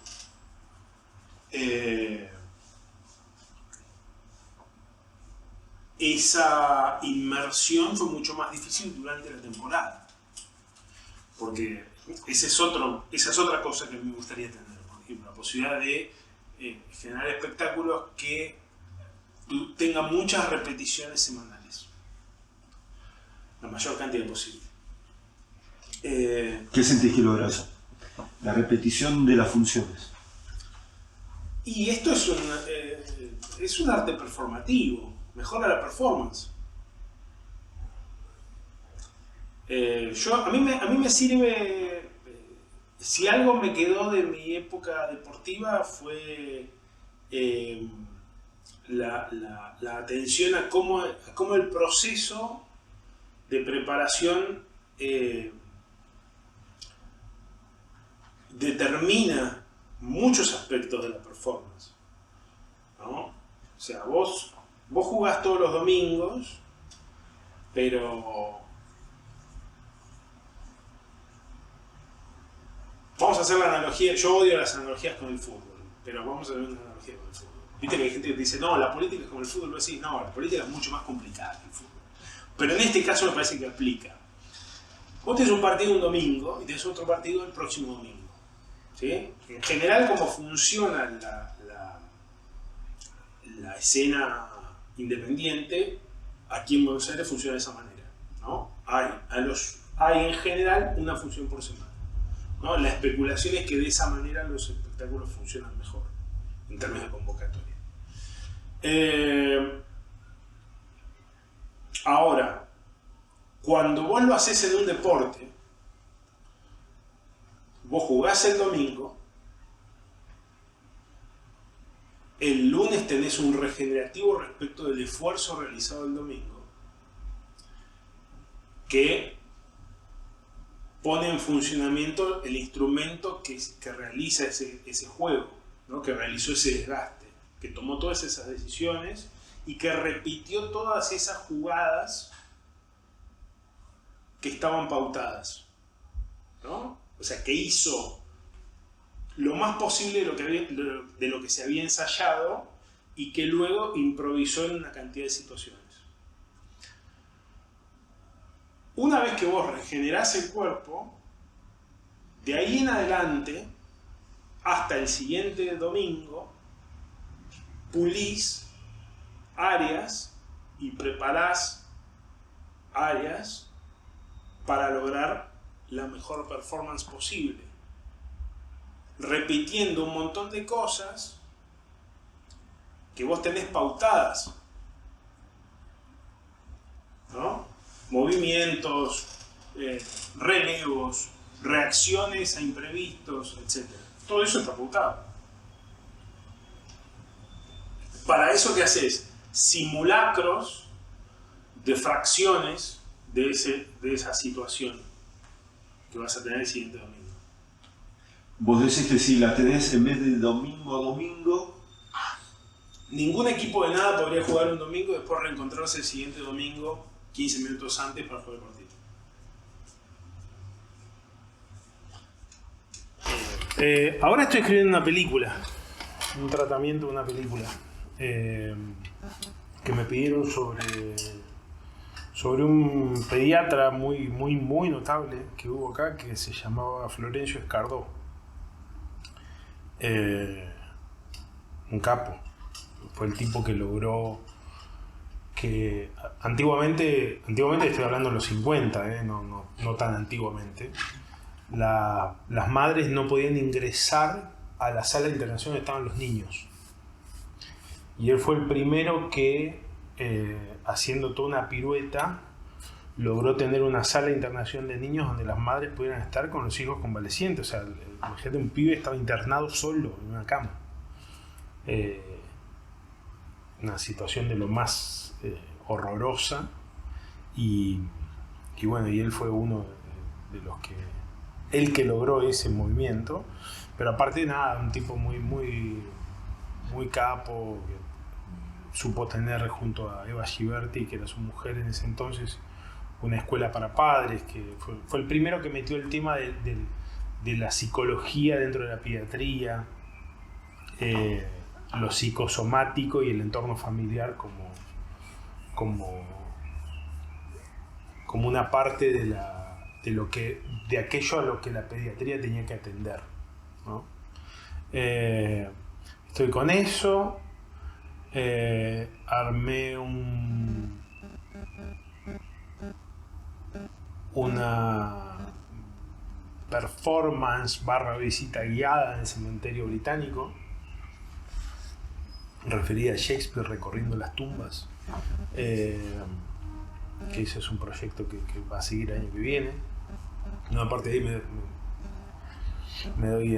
esa inmersión fue mucho más difícil durante la temporada, porque esa es otra cosa que me gustaría tener, por ejemplo, la posibilidad de generar espectáculos que tengan muchas repeticiones semanales, la mayor cantidad posible. ¿Qué sentís que logras? La repetición de las funciones. Y esto es un arte performativo, mejora la performance. A mí me sirve, si algo me quedó de mi época deportiva fue la atención a cómo el proceso de preparación determina muchos aspectos de la performance, ¿no? O sea, vos jugás todos los domingos, pero vamos a hacer la analogía. Yo odio las analogías con el fútbol, pero vamos a ver una analogía con el fútbol. Viste que hay gente que dice, no, la política es como el fútbol, así. No, la política es mucho más complicada que el fútbol. Pero en este caso me parece que aplica. Vos tenés un partido un domingo y tenés otro partido el próximo domingo, ¿sí? En general, como funciona la escena independiente, aquí en Buenos Aires funciona de esa manera, ¿no? Hay en general una función por semana, ¿no? La especulación es que de esa manera los espectáculos funcionan mejor en términos de convocatoria. Ahora, cuando vos lo haces en un deporte, Vos jugás el domingo, el lunes tenés un regenerativo respecto del esfuerzo realizado el domingo, que pone en funcionamiento el instrumento que realiza ese juego, ¿no? Que realizó ese desgaste, que tomó todas esas decisiones y que repitió todas esas jugadas que estaban pautadas, ¿no? O sea, que hizo lo más posible de lo que se había ensayado y que luego improvisó en una cantidad de situaciones. Una vez que vos regenerás el cuerpo, de ahí en adelante, hasta el siguiente domingo, pulís áreas y preparás áreas para lograr la mejor performance posible, repitiendo un montón de cosas que vos tenés pautadas, ¿no? Movimientos, relevos, reacciones a imprevistos, etc. Todo eso está pautado. Para eso, ¿qué haces? Simulacros de fracciones de esa situación que vas a tener el siguiente domingo. Vos decís que si la tenés en vez de domingo a domingo... Ningún equipo de nada podría jugar un domingo y después reencontrarse el siguiente domingo 15 minutos antes para jugar el partido. Ahora estoy escribiendo una película, un tratamiento de una película que me pidieron sobre un pediatra muy notable que hubo acá, que se llamaba Florencio Escardó, un capo. Fue el tipo que logró que antiguamente estoy hablando de los 50, no tan antiguamente, las madres no podían ingresar a la sala de internación donde estaban los niños. Y él fue el primero que, haciendo toda una pirueta, logró tener una sala de internación de niños donde las madres pudieran estar con los hijos convalecientes. O sea, imagínate, un pibe estaba internado solo en una cama. Una situación de lo más horrorosa, y bueno, y él fue uno de los que logró ese movimiento. Pero aparte de nada, un tipo muy capo, que supo tener junto a Eva Giberti, que era su mujer en ese entonces, una escuela para padres, que fue el primero que metió el tema de la psicología dentro de la pediatría, lo psicosomático y el entorno familiar como una parte de aquello a lo que la pediatría tenía que atender, ¿no? Estoy con eso. Armé una performance / visita guiada en el cementerio británico, referida a Shakespeare recorriendo las tumbas, que ese es un proyecto que va a seguir el año que viene. No, aparte de ahí me doy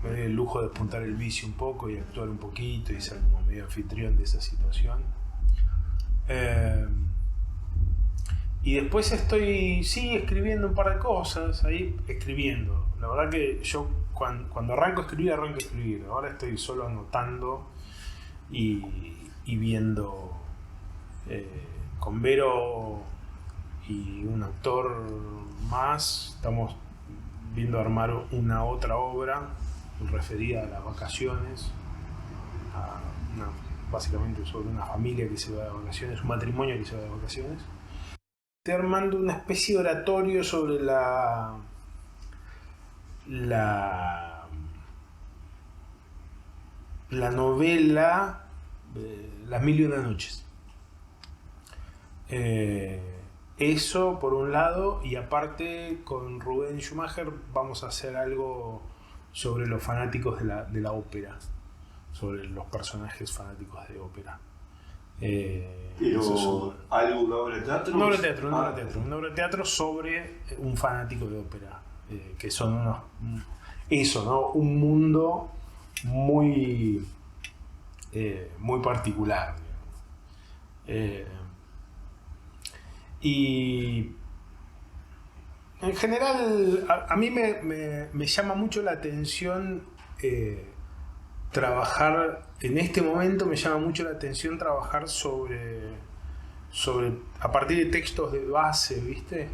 el lujo de despuntar el vicio un poco y actuar un poquito y ser como medio anfitrión de esa situación. Y después estoy, escribiendo un par de cosas, ahí escribiendo. La verdad que yo cuando arranco a escribir. Ahora estoy solo anotando y viendo, con Vero y un actor más, estamos viendo armar una otra obra referida a las vacaciones, básicamente sobre una familia que se va de vacaciones, un matrimonio que se va de vacaciones. Estoy armando una especie de oratorio sobre la novela Las Mil y Una Noches. Eso por un lado, y aparte con Rubén Schumacher vamos a hacer algo sobre los fanáticos de la ópera, sobre los personajes fanáticos de ópera. Pero, ¿una obra de teatro? Una obra de teatro, una obra de teatro sobre un fanático de ópera, que son ¿no? Un mundo muy, muy particular. Y en general a mí me llama mucho la atención trabajar, en este momento me llama mucho la atención trabajar a partir de textos de base, ¿viste?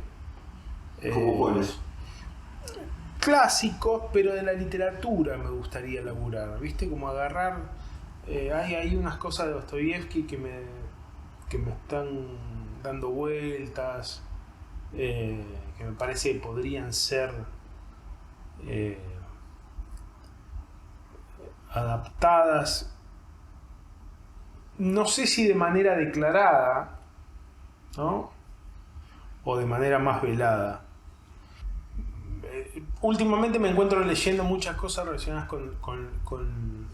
¿Cómo cuáles? Clásicos, pero de la literatura me gustaría laburar, ¿viste? Como agarrar, hay unas cosas de Dostoyevsky que me están dando vueltas, que me parece que podrían ser adaptadas, no sé si de manera declarada, ¿no? O de manera más velada. Últimamente me encuentro leyendo muchas cosas relacionadas con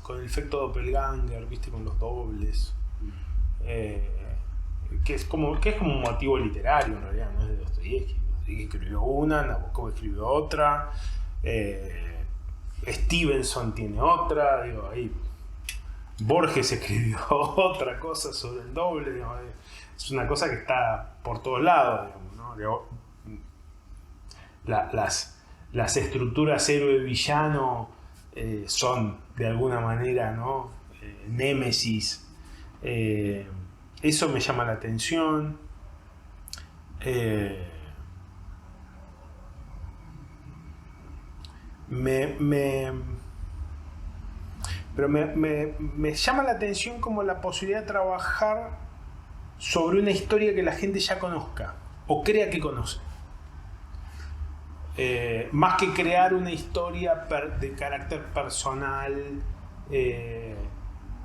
el efecto doppelganger, ¿viste? Con los dobles, que es como un motivo literario en realidad, no es de Dostoyevsky. Dostoyevsky escribió una, Nabokov escribió otra, Stevenson tiene otra, digo, ahí Borges escribió otra cosa sobre el doble, digamos, es una cosa que está por todos lados, digamos, ¿no? Las estructuras héroe-villano son de alguna manera, ¿no? Némesis. Eso me llama la atención. Pero me llama la atención como la posibilidad de trabajar sobre una historia que la gente ya conozca o crea que conoce. Más que crear una historia de carácter personal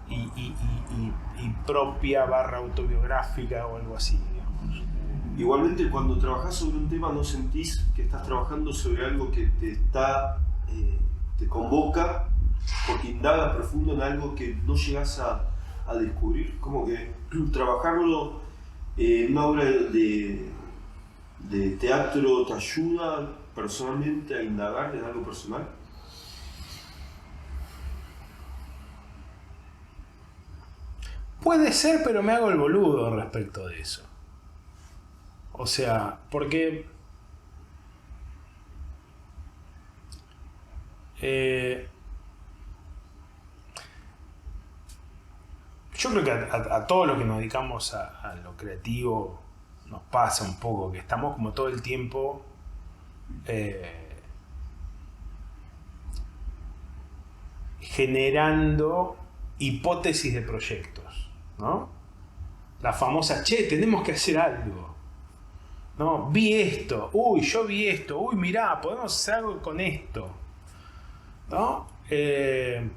y propia / autobiográfica o algo así, digamos. Igualmente, cuando trabajas sobre un tema, ¿no sentís que estás trabajando sobre algo que te convoca porque indaga profundo en algo que no llegas a descubrir? Como que trabajarlo en una obra de teatro te ayuda personalmente a indagar en algo personal. Puede ser, pero me hago el boludo respecto de eso. O sea, porque yo creo que a todos los que nos dedicamos a lo creativo nos pasa un poco que estamos como todo el tiempo generando hipótesis de proyectos, ¿no? La famosa, che, tenemos que hacer algo, ¿no? Vi esto, uy, yo vi esto, uy, mirá, podemos hacer algo con esto, ¿no? En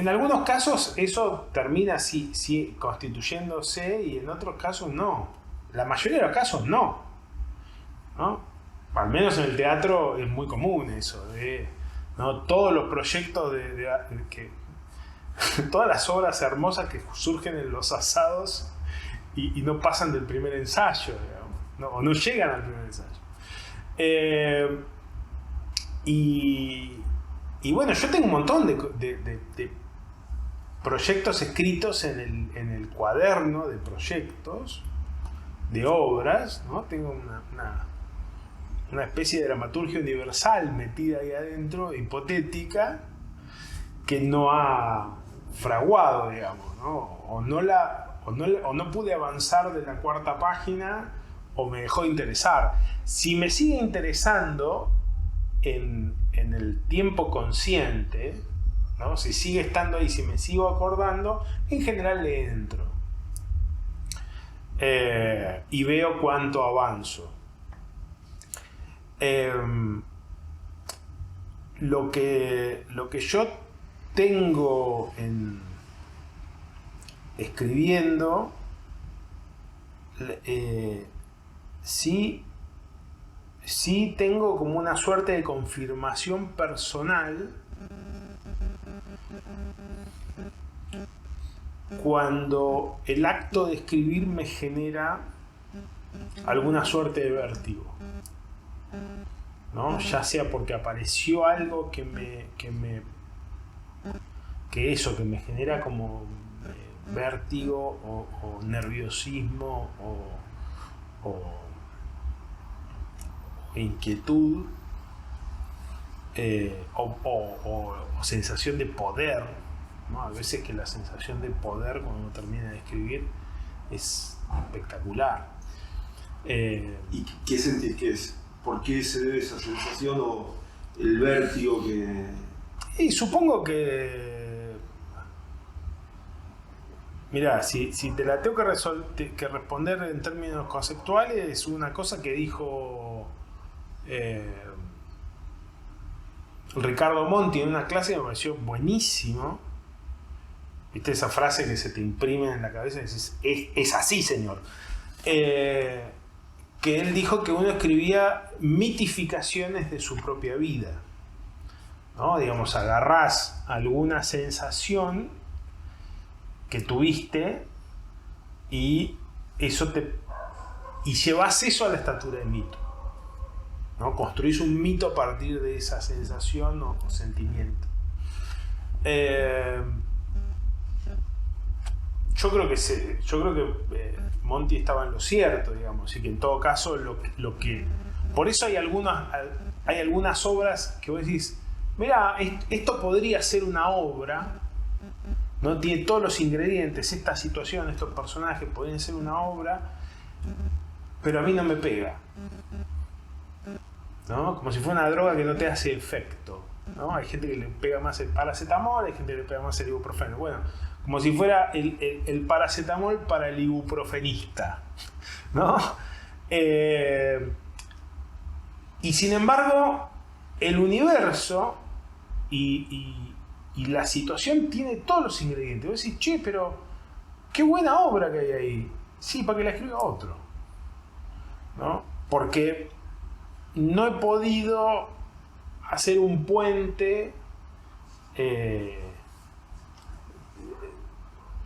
algunos casos eso termina sí, constituyéndose y en otros casos no. La mayoría de los casos no, ¿no? Al menos en el teatro es muy común eso, ¿no? Todos los proyectos todas las obras hermosas que surgen en los asados y no pasan del primer ensayo, digamos, ¿no? O no llegan al primer ensayo. Y bueno, yo tengo un montón de proyectos escritos en el cuaderno de proyectos, de obras, ¿no? Tengo una especie de dramaturgia universal metida ahí adentro, hipotética, que no ha fraguado, digamos, ¿no? O no pude avanzar de la 4ª página o me dejó de interesar. Si me sigue interesando en el tiempo consciente, ¿no? Si sigue estando ahí, si me sigo acordando, en general le entro y veo cuánto avanzo. Lo que yo tengo escribiendo, sí tengo como una suerte de confirmación personal cuando el acto de escribir me genera alguna suerte de vértigo, ¿no? Ya sea porque apareció algo que me genera como vértigo o nerviosismo o inquietud, o sensación de poder, ¿no? A veces que la sensación de poder cuando uno termina de escribir es espectacular. ¿Y qué sentís que es? ¿Por qué se debe esa sensación o el vértigo que...? Y supongo que... Mirá, si te la tengo que responder en términos conceptuales, es una cosa que dijo Ricardo Monti en una clase que me pareció buenísimo. ¿Viste esa frase que se te imprime en la cabeza y dices, es así, señor? Que él dijo que uno escribía mitificaciones de su propia vida, ¿no? Digamos, agarrás alguna sensación que tuviste y llevas eso a la estatura de mito, ¿no? Construís un mito a partir de esa sensación o sentimiento. Yo creo que Monti estaba en lo cierto, digamos, y que en todo caso lo que... Por eso hay algunas obras que vos decís, mira, esto podría ser una obra, ¿no? Tiene todos los ingredientes, esta situación, estos personajes podrían ser una obra, pero a mí no me pega, ¿no? Como si fuera una droga que no te hace efecto, ¿no? Hay gente que le pega más el paracetamol, hay gente que le pega más el ibuprofeno. Bueno, como si fuera el paracetamol para el ibuprofenista, ¿no? Y sin embargo, el universo y la situación tiene todos los ingredientes. Vos decís, che, pero qué buena obra que hay ahí. Sí, para que la escriba otro, ¿no? Porque no he podido hacer un puente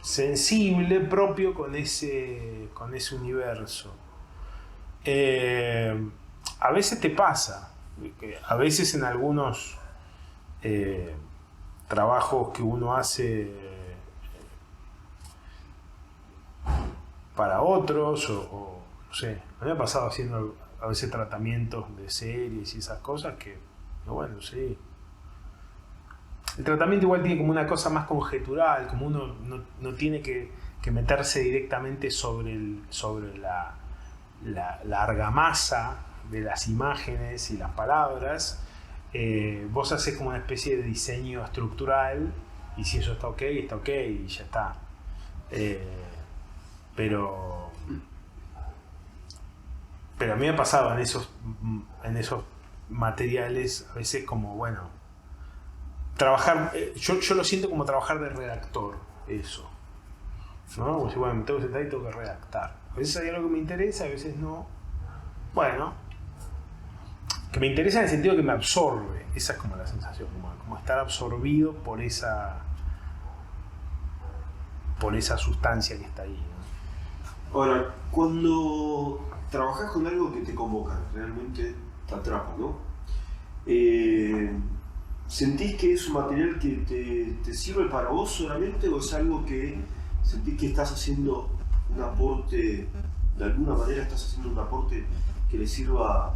sensible propio con ese universo. A veces te pasa, a veces en algunos trabajos que uno hace para otros o no sé, a mí me ha pasado haciendo a veces tratamientos de series y esas cosas que, bueno, sí. El tratamiento igual tiene como una cosa más conjetural, como uno no tiene que meterse directamente sobre la argamasa de las imágenes y las palabras. Vos haces como una especie de diseño estructural y si eso está ok y ya está. Pero a mí me ha pasado en esos materiales a veces como, bueno, trabajar, yo lo siento como trabajar de redactor, eso, ¿no? Como si, bueno, me tengo que sentar y tengo que redactar. A veces hay algo que me interesa, a veces no. Bueno, que me interesa en el sentido que me absorbe, esa es como la sensación, como estar absorbido por esa sustancia que está ahí, ¿no? Ahora, cuando trabajás con algo que te convoca, realmente te atrapa, ¿no? ¿Sentís que es un material que te sirve para vos solamente o es algo que sentís que estás haciendo un aporte, de alguna manera estás haciendo un aporte que le sirva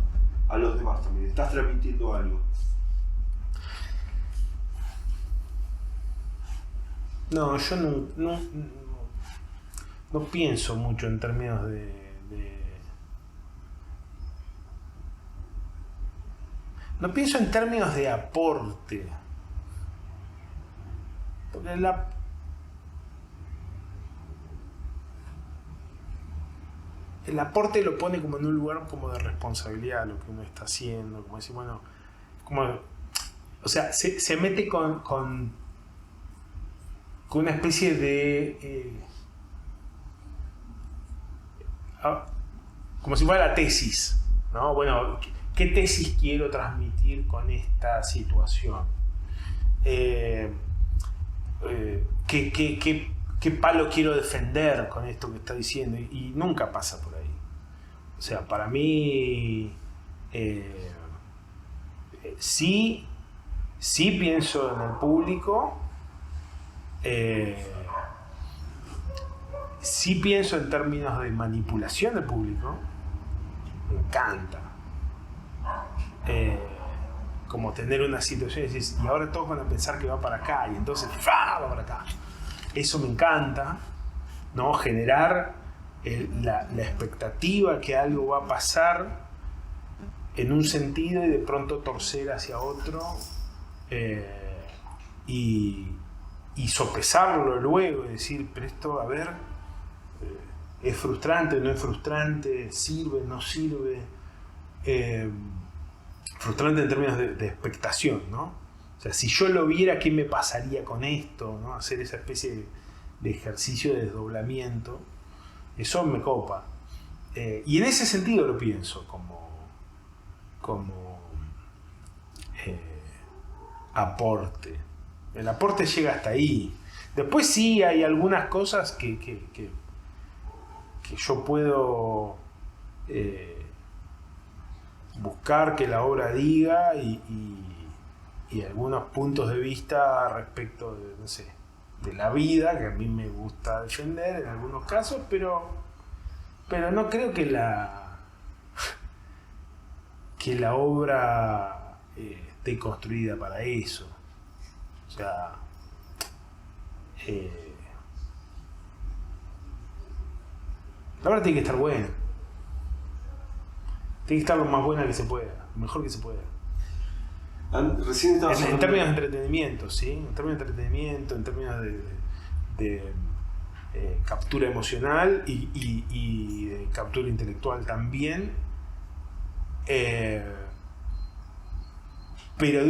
a los demás también? ¿Estás transmitiendo algo? No, yo no pienso mucho en términos no pienso en términos de aporte. Porque el aporte lo pone como en un lugar como de responsabilidad lo que uno está haciendo, como decir, bueno, o sea, se mete con una especie de como si fuera la tesis, ¿no? Bueno, ¿qué tesis quiero transmitir con esta situación? qué palo quiero defender con esto que está diciendo, y nunca pasa por ahí. O sea, para mí sí pienso en el público, sí pienso en términos de manipulación del público, me encanta. Como tener una situación y decir, y ahora todos van a pensar que va para acá, y entonces va para acá. Eso me encanta, ¿no? Generar la expectativa que algo va a pasar en un sentido y de pronto torcer hacia otro, y sopesarlo luego y decir, pero esto, a ver, es frustrante, no es frustrante, sirve, no sirve. Frustrante en términos de expectación, ¿no? O sea, si yo lo viera, ¿qué me pasaría con esto? ¿No? Hacer esa especie de ejercicio de desdoblamiento, eso me copa. Y en ese sentido lo pienso como aporte. El aporte llega hasta ahí. Después sí hay algunas cosas que yo puedo buscar que la obra diga y algunos puntos de vista respecto de, no sé, de la vida, que a mí me gusta defender en algunos casos, pero no creo que la obra esté construida para eso. O sea, la obra tiene que estar buena. Tiene que estar lo más buena que se pueda, lo mejor que se pueda. Recién estabas En términos de entretenimiento, ¿sí? En términos de entretenimiento, en términos de captura emocional y de captura intelectual también. Pero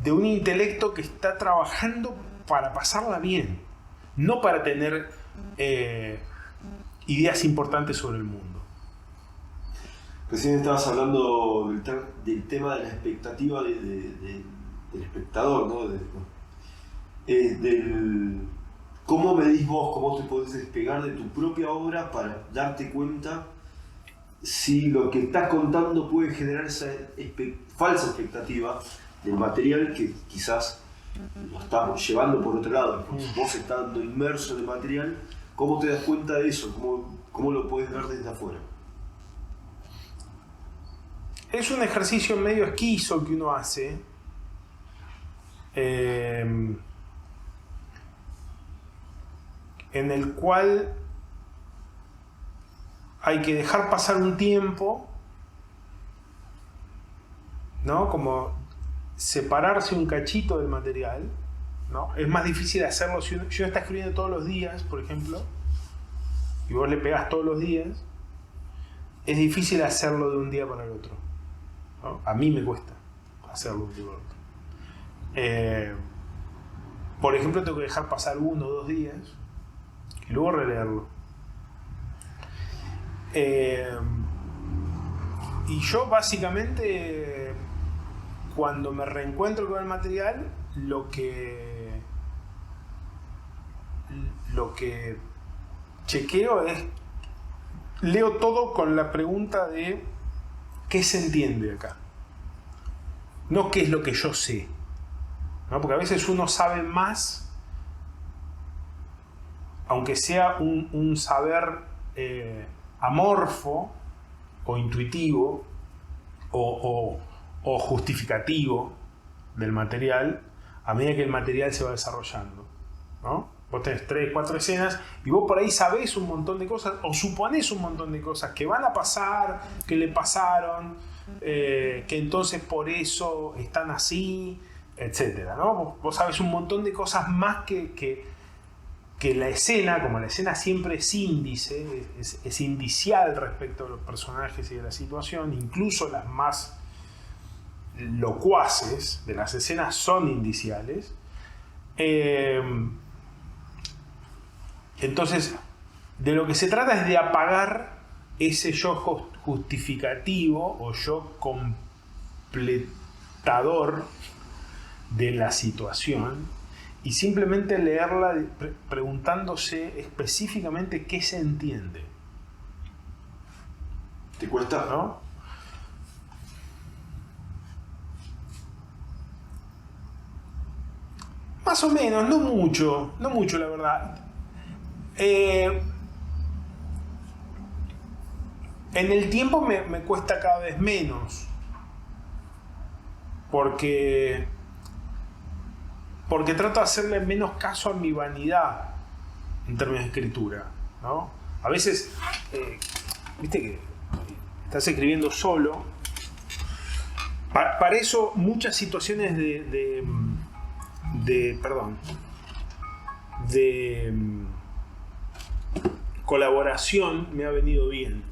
de un intelecto que está trabajando para pasarla bien, no para tener ideas importantes sobre el mundo. Recién estabas hablando del tema de la expectativa del espectador, ¿no? Del cómo medís vos, cómo te podés despegar de tu propia obra para darte cuenta si lo que estás contando puede generar esa falsa expectativa del material que quizás lo estamos llevando por otro lado. Vos estando inmerso en el material, ¿cómo te das cuenta de eso? ¿Cómo lo podés ver desde afuera? Es un ejercicio medio esquizo que uno hace, en el cual hay que dejar pasar un tiempo, ¿no? Como separarse un cachito del material, ¿no? Es más difícil hacerlo si uno está escribiendo todos los días, por ejemplo, y vos le pegás todos los días. Es difícil hacerlo de un día para el otro, ¿no? A mí me cuesta hacerlo de un día para el otro. Por ejemplo, tengo que dejar pasar 1 o 2 días y luego releerlo. Y yo básicamente, cuando me reencuentro con el material, lo que chequeo es, leo todo con la pregunta de ¿qué se entiende acá? No qué es lo que yo sé, ¿no? Porque a veces uno sabe más, aunque sea un saber amorfo o intuitivo o justificativo del material, a medida que el material se va desarrollando, ¿no? Vos tenés 3, 4 escenas y vos por ahí sabés un montón de cosas o suponés un montón de cosas que van a pasar, que le pasaron, que entonces por eso están así, etcétera, ¿no? Vos sabés un montón de cosas más que la escena, como la escena siempre es índice, es indicial respecto a los personajes y de la situación, incluso las más locuaces de las escenas son indiciales. Entonces, de lo que se trata es de apagar ese yo justificativo o yo completador de la situación y simplemente leerla preguntándose específicamente qué se entiende. ¿Te cuesta? ¿No? Más o menos, no mucho la verdad. En el tiempo me cuesta cada vez menos, porque trato de hacerle menos caso a mi vanidad en términos de escritura, ¿no? A veces, viste que estás escribiendo solo. Para eso muchas situaciones de colaboración me ha venido bien.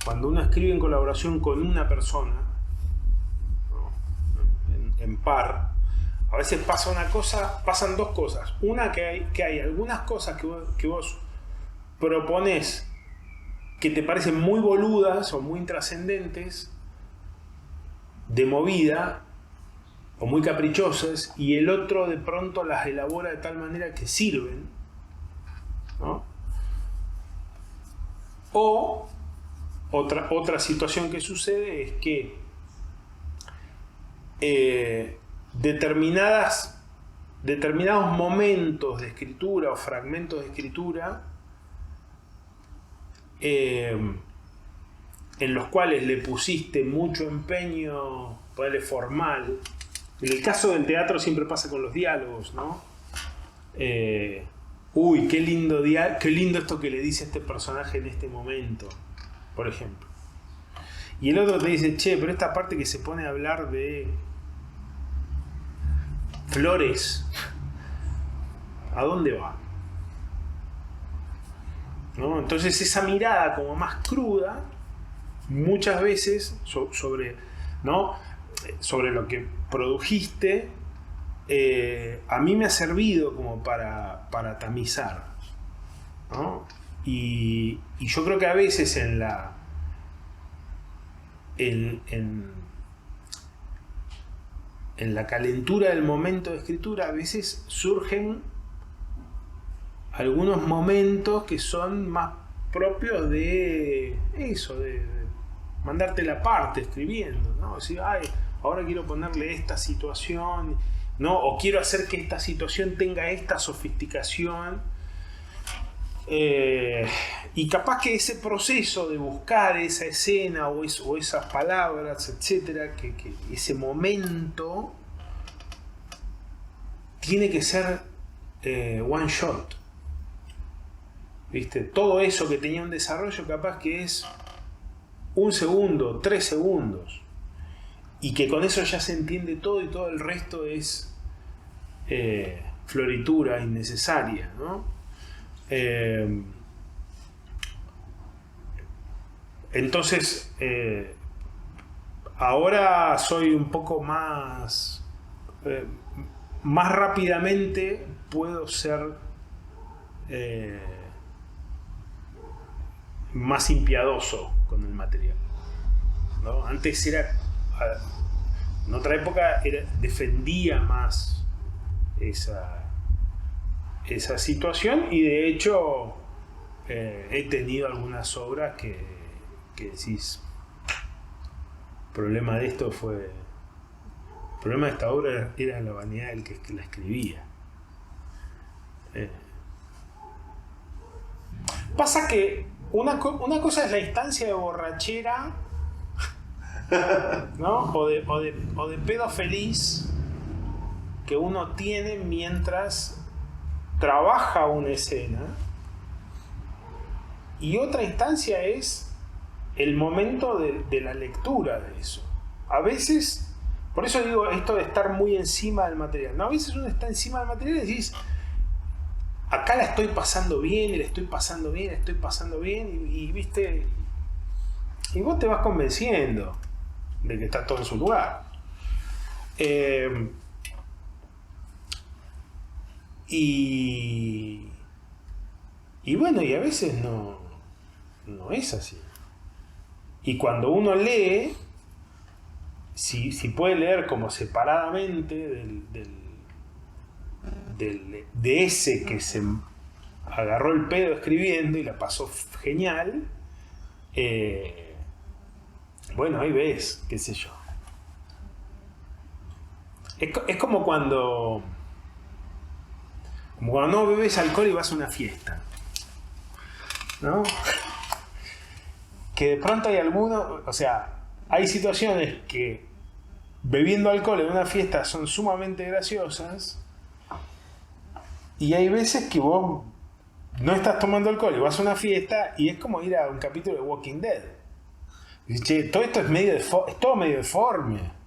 Cuando uno escribe en colaboración con una persona, ¿no? en par, a veces pasan dos cosas. Una, que hay algunas cosas que vos proponés que te parecen muy boludas o muy intrascendentes, de movida, o muy caprichosas, y el otro de pronto las elabora de tal manera que sirven, ¿no? O otra situación que sucede es que determinados momentos de escritura o fragmentos de escritura en los cuales le pusiste mucho empeño, ponerle formal. En el caso del teatro siempre pasa con los diálogos, ¿no? Uy, qué lindo esto que le dice este personaje en este momento, por ejemplo. Y el otro te dice, che, pero esta parte que se pone a hablar de flores, ¿a dónde va? ¿No? Entonces esa mirada como más cruda, muchas veces sobre lo que produjiste, a mí me ha servido como para tamizar, ¿no? Y yo creo que a veces en la calentura del momento de escritura, a veces surgen algunos momentos que son más propios de eso, de mandarte la parte escribiendo, ¿no? Decir, ahora quiero ponerle esta situación, ¿no? O quiero hacer que esta situación tenga esta sofisticación. Y capaz que ese proceso de buscar esa escena o esas palabras, etcétera, que ese momento tiene que ser one shot, ¿viste? Todo eso que tenía un desarrollo capaz que es 1 segundo, 3 segundos, y que con eso ya se entiende todo y todo el resto es floritura innecesaria, ¿no? Entonces ahora soy un poco más rápidamente puedo ser más impiadoso con el material, ¿no? Antes en otra época defendía más esa situación, y de hecho he tenido algunas obras que decís, el problema de esta obra era la vanidad del que la escribía. Pasa que una cosa es la instancia de borrachera, ¿no? o de pedo feliz que uno tiene mientras trabaja una escena, y otra instancia es el momento de la lectura de eso. A veces, por eso digo esto de estar muy encima del material, ¿no? A veces uno está encima del material y decís, acá la estoy pasando bien, y viste, y vos te vas convenciendo de que está todo en su lugar. Y bueno, y a veces no es así. Y cuando uno lee, si puede leer como separadamente de ese que se agarró el pedo escribiendo y la pasó genial, bueno, ahí ves, qué sé yo. Es como cuando no bebes alcohol y vas a una fiesta, ¿no? Que de pronto hay alguno, o sea, hay situaciones que bebiendo alcohol en una fiesta son sumamente graciosas, y hay veces que vos no estás tomando alcohol y vas a una fiesta y es como ir a un capítulo de Walking Dead. Y dices, che, todo esto es todo medio deforme.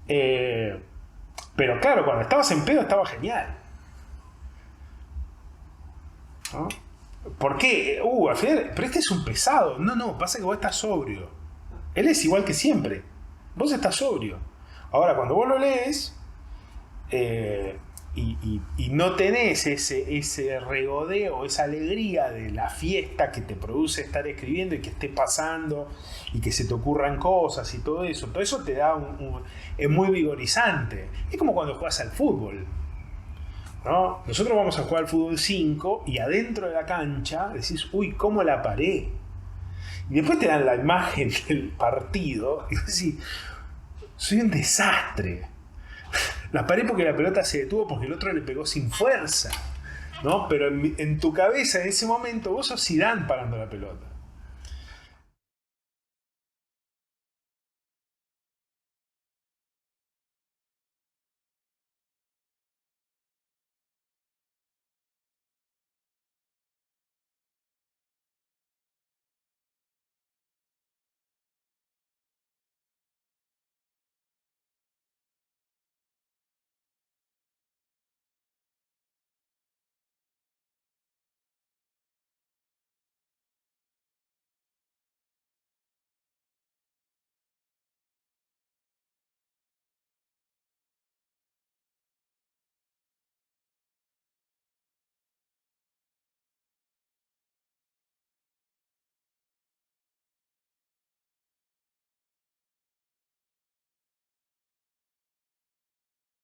Pero claro, cuando estabas en pedo estaba genial, ¿no? ¿Por qué? Al final, pero este es un pesado. No, pasa que vos estás sobrio. Él es igual que siempre. Vos estás sobrio. Ahora, cuando vos lo lees y no tenés ese regodeo, esa alegría de la fiesta que te produce estar escribiendo y que esté pasando y que se te ocurran cosas y todo eso te da es muy vigorizante. Es como cuando juegas al fútbol, ¿no? Nosotros vamos a jugar al fútbol 5 y adentro de la cancha decís, uy, cómo la paré. Y después te dan la imagen del partido y decís, soy un desastre. La paré porque la pelota se detuvo porque el otro le pegó sin fuerza, ¿no? Pero en tu cabeza en ese momento vos sos Zidane parando la pelota.